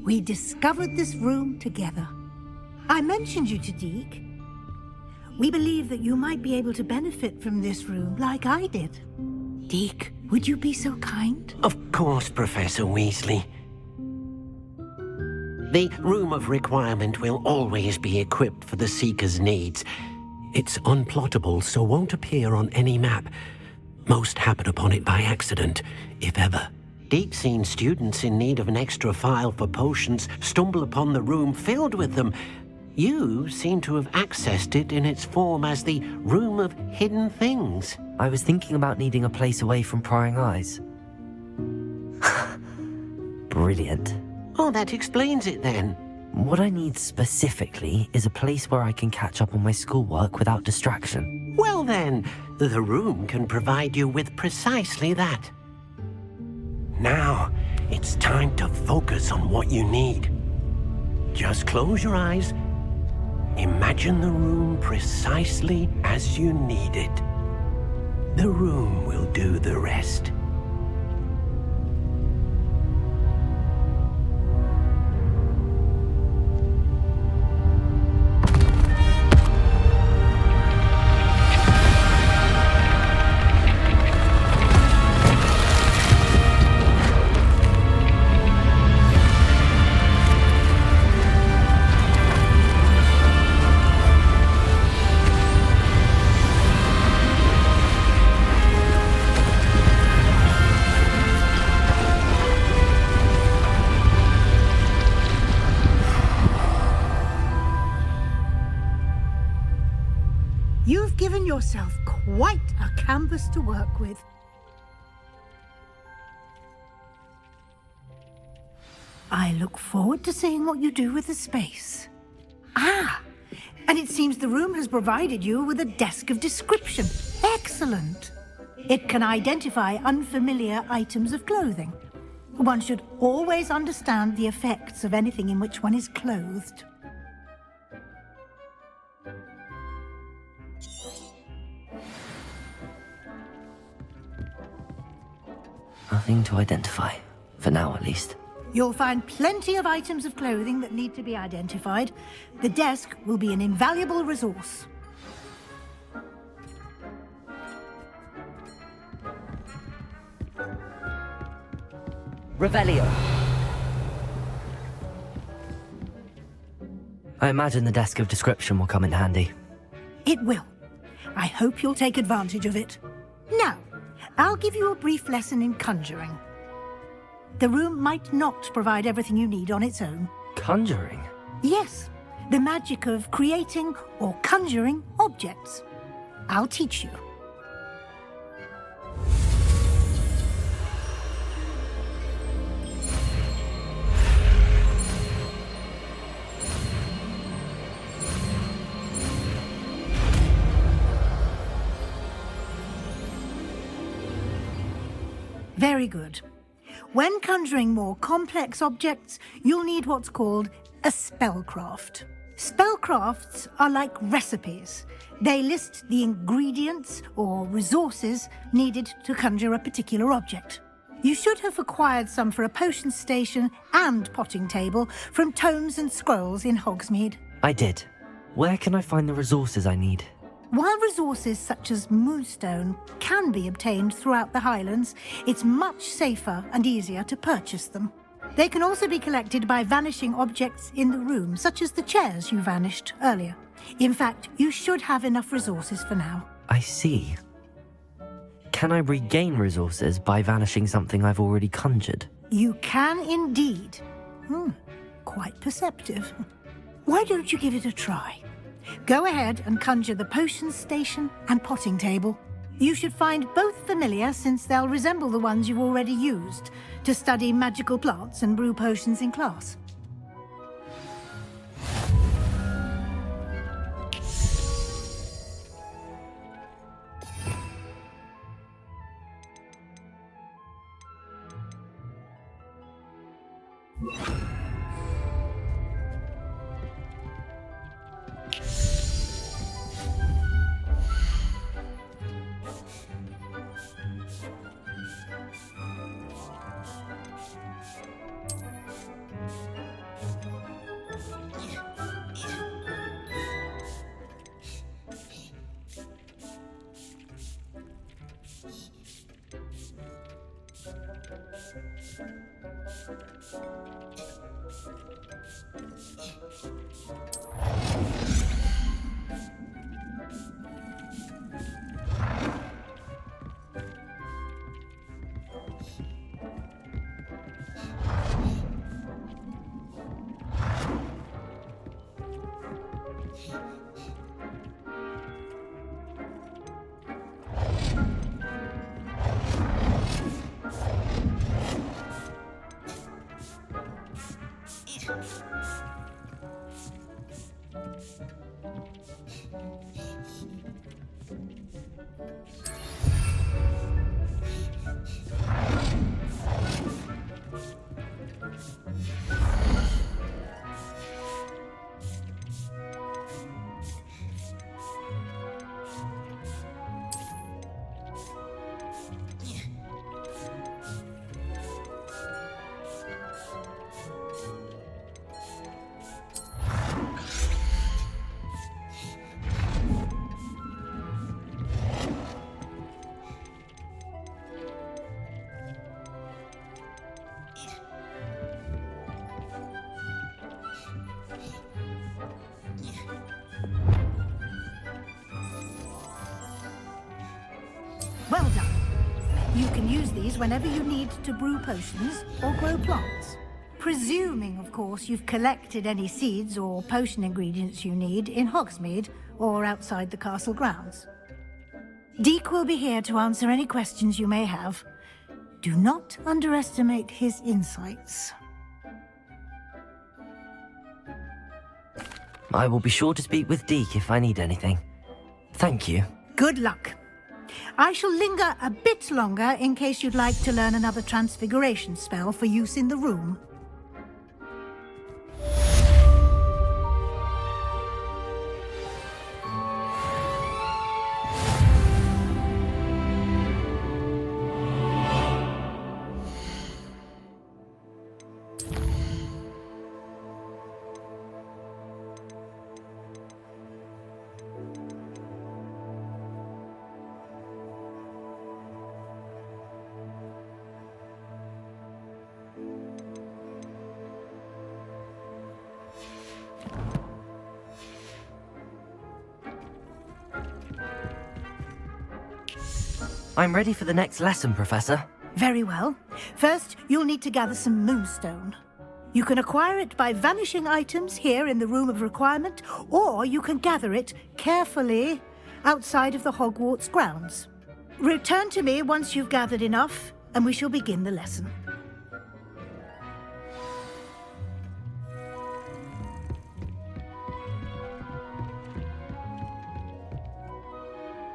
We discovered this room together. I mentioned you to Deke. We believe that you might be able to benefit from this room like I did. Deke, would you be so kind? Of course, Professor Weasley. The Room of Requirement will always be equipped for the Seeker's needs. It's unplottable, so won't appear on any map. Most happen upon it by accident, if ever. Deke's seen students in need of an extra file for potions stumble upon the room filled with them. You seem to have accessed it in its form as the Room of Hidden Things. I was thinking about needing a place away from prying eyes. Brilliant. Oh, that explains it then. What I need specifically is a place where I can catch up on my schoolwork without distraction. Well then, the room can provide you with precisely that. Now, it's time to focus on what you need. Just close your eyes. Imagine the room precisely as you need it. The room will do the rest. You've given yourself quite a canvas to work with. I look forward to seeing what you do with the space. Ah, and it seems the room has provided you with a desk of description. Excellent. It can identify unfamiliar items of clothing. One should always understand the effects of anything in which one is clothed. Nothing to identify, for now at least. You'll find plenty of items of clothing that need to be identified. The desk will be an invaluable resource. Revelio. I imagine the desk of description will come in handy. It will. I hope you'll take advantage of it. Now, I'll give you a brief lesson in conjuring. The room might not provide everything you need on its own. Conjuring? Yes, the magic of creating or conjuring objects. I'll teach you. Very good. When conjuring more complex objects, you'll need what's called a spellcraft. Spellcrafts are like recipes. They list the ingredients or resources needed to conjure a particular object. You should have acquired some for a potion station and potting table from tomes and scrolls in Hogsmeade. I did. Where can I find the resources I need? While resources such as moonstone can be obtained throughout the Highlands, it's much safer and easier to purchase them. They can also be collected by vanishing objects in the room, such as the chairs you vanished earlier. In fact, you should have enough resources for now. I see. Can I regain resources by vanishing something I've already conjured? You can indeed. Quite perceptive. Why don't you give it a try? Go ahead and conjure the potions station and potting table. You should find both familiar, since they'll resemble the ones you've already used to study magical plants and brew potions in class. Well done. You can use these whenever you need to brew potions or grow plants. Presuming, of course, you've collected any seeds or potion ingredients you need in Hogsmeade or outside the castle grounds. Deek will be here to answer any questions you may have. Do not underestimate his insights. I will be sure to speak with Deek if I need anything. Thank you. Good luck. I shall linger a bit longer in case you'd like to learn another transfiguration spell for use in the room. I'm ready for the next lesson, Professor. Very well. First, you'll need to gather some moonstone. You can acquire it by vanishing items here in the Room of Requirement, or you can gather it carefully outside of the Hogwarts grounds. Return to me once you've gathered enough, and we shall begin the lesson.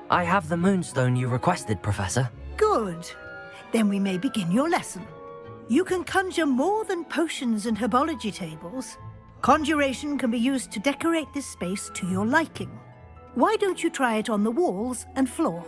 I have the moonstone you requested, Professor. Good. Then we may begin your lesson. You can conjure more than potions and herbology tables. Conjuration can be used to decorate this space to your liking. Why don't you try it on the walls and floor?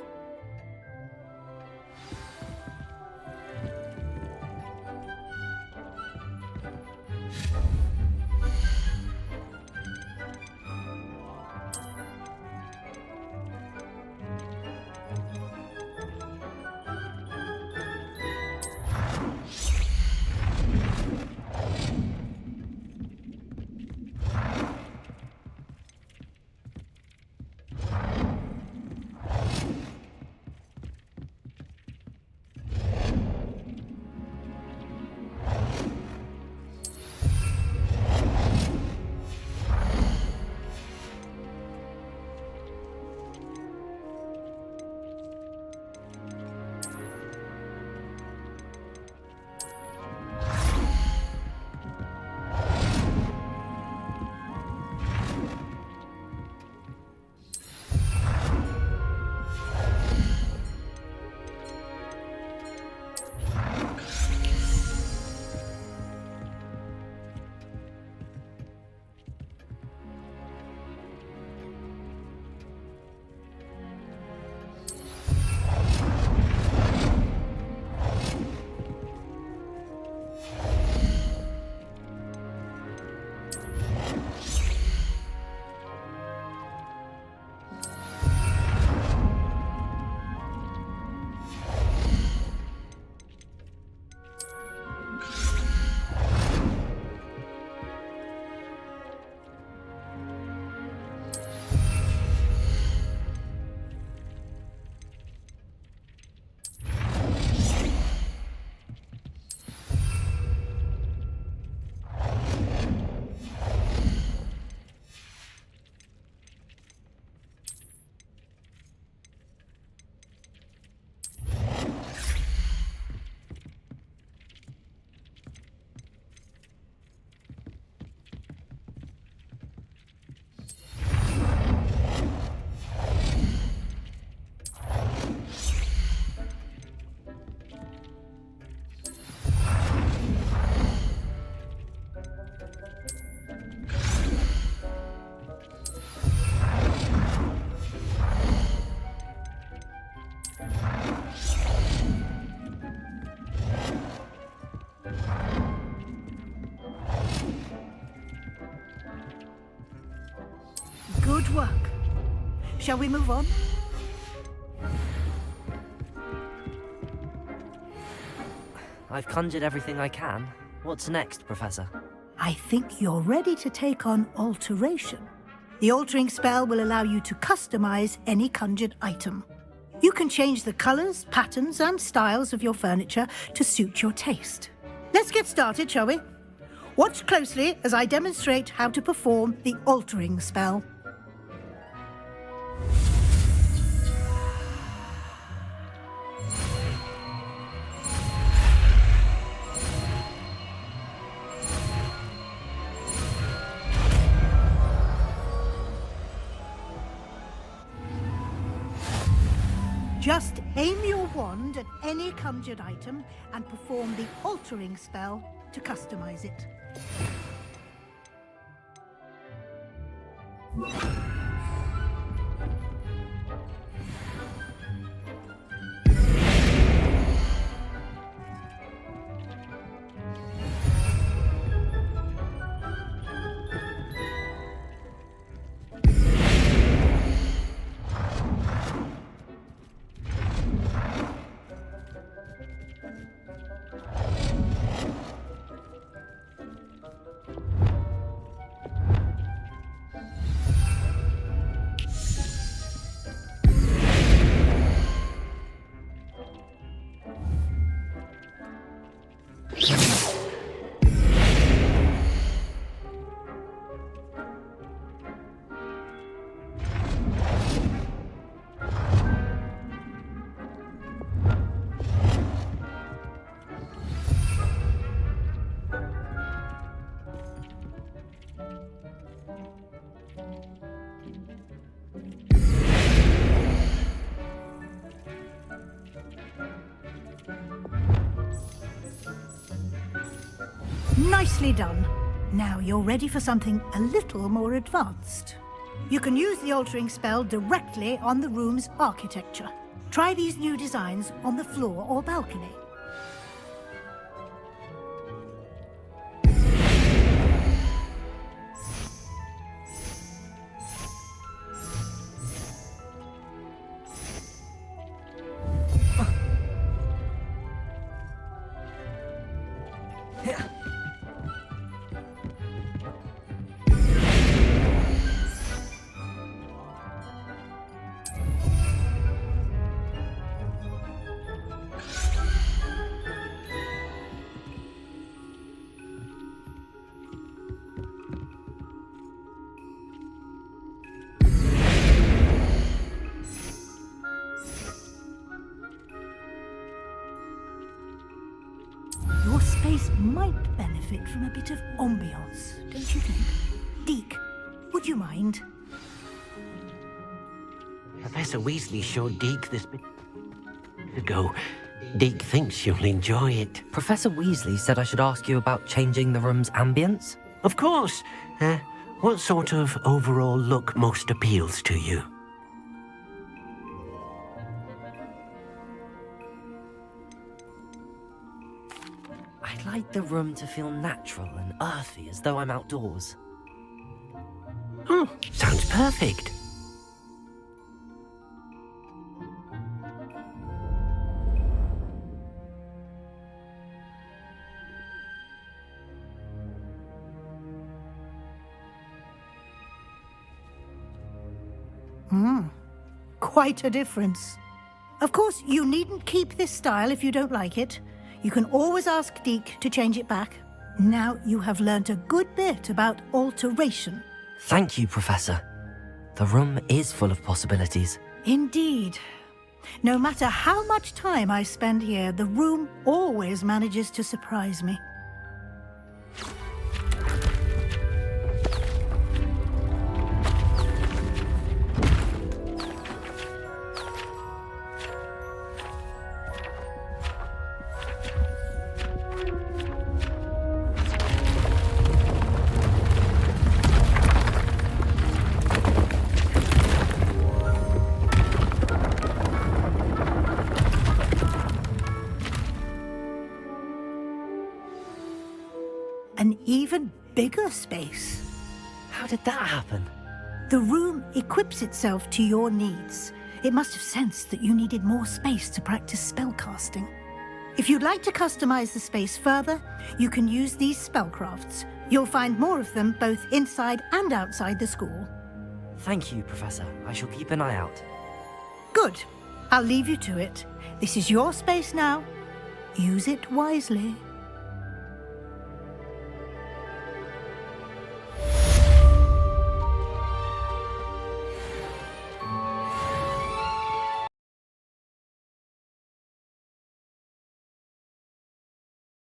Shall we move on? I've conjured everything I can. What's next, Professor? I think you're ready to take on alteration. The altering spell will allow you to customize any conjured item. You can change the colors, patterns, and styles of your furniture to suit your taste. Let's get started, shall we? Watch closely as I demonstrate how to perform the altering spell. Just aim your wand at any conjured item and perform the altering spell to customize it. Nicely done. Now you're ready for something a little more advanced. You can use the altering spell directly on the room's architecture. Try these new designs on the floor or balcony. Your space might benefit from a bit of ambiance, don't you think? Deke, would you mind? Professor Weasley showed Deke this bit ago. Deke thinks you'll enjoy it. Professor Weasley said I should ask you about changing the room's ambience? Of course. What sort of overall look most appeals to you? I'd like the room to feel natural and earthy, as though I'm outdoors. Oh, sounds perfect. Quite a difference. Of course, you needn't keep this style if you don't like it. You can always ask Deke to change it back. Now you have learnt a good bit about alteration. Thank you, Professor. The room is full of possibilities. Indeed. No matter how much time I spend here, the room always manages to surprise me. An even bigger space. How did that happen? The room equips itself to your needs. It must have sensed that you needed more space to practice spellcasting. If you'd like to customize the space further, you can use these spellcrafts. You'll find more of them both inside and outside the school. Thank you, Professor. I shall keep an eye out. Good. I'll leave you to it. This is your space now. Use it wisely.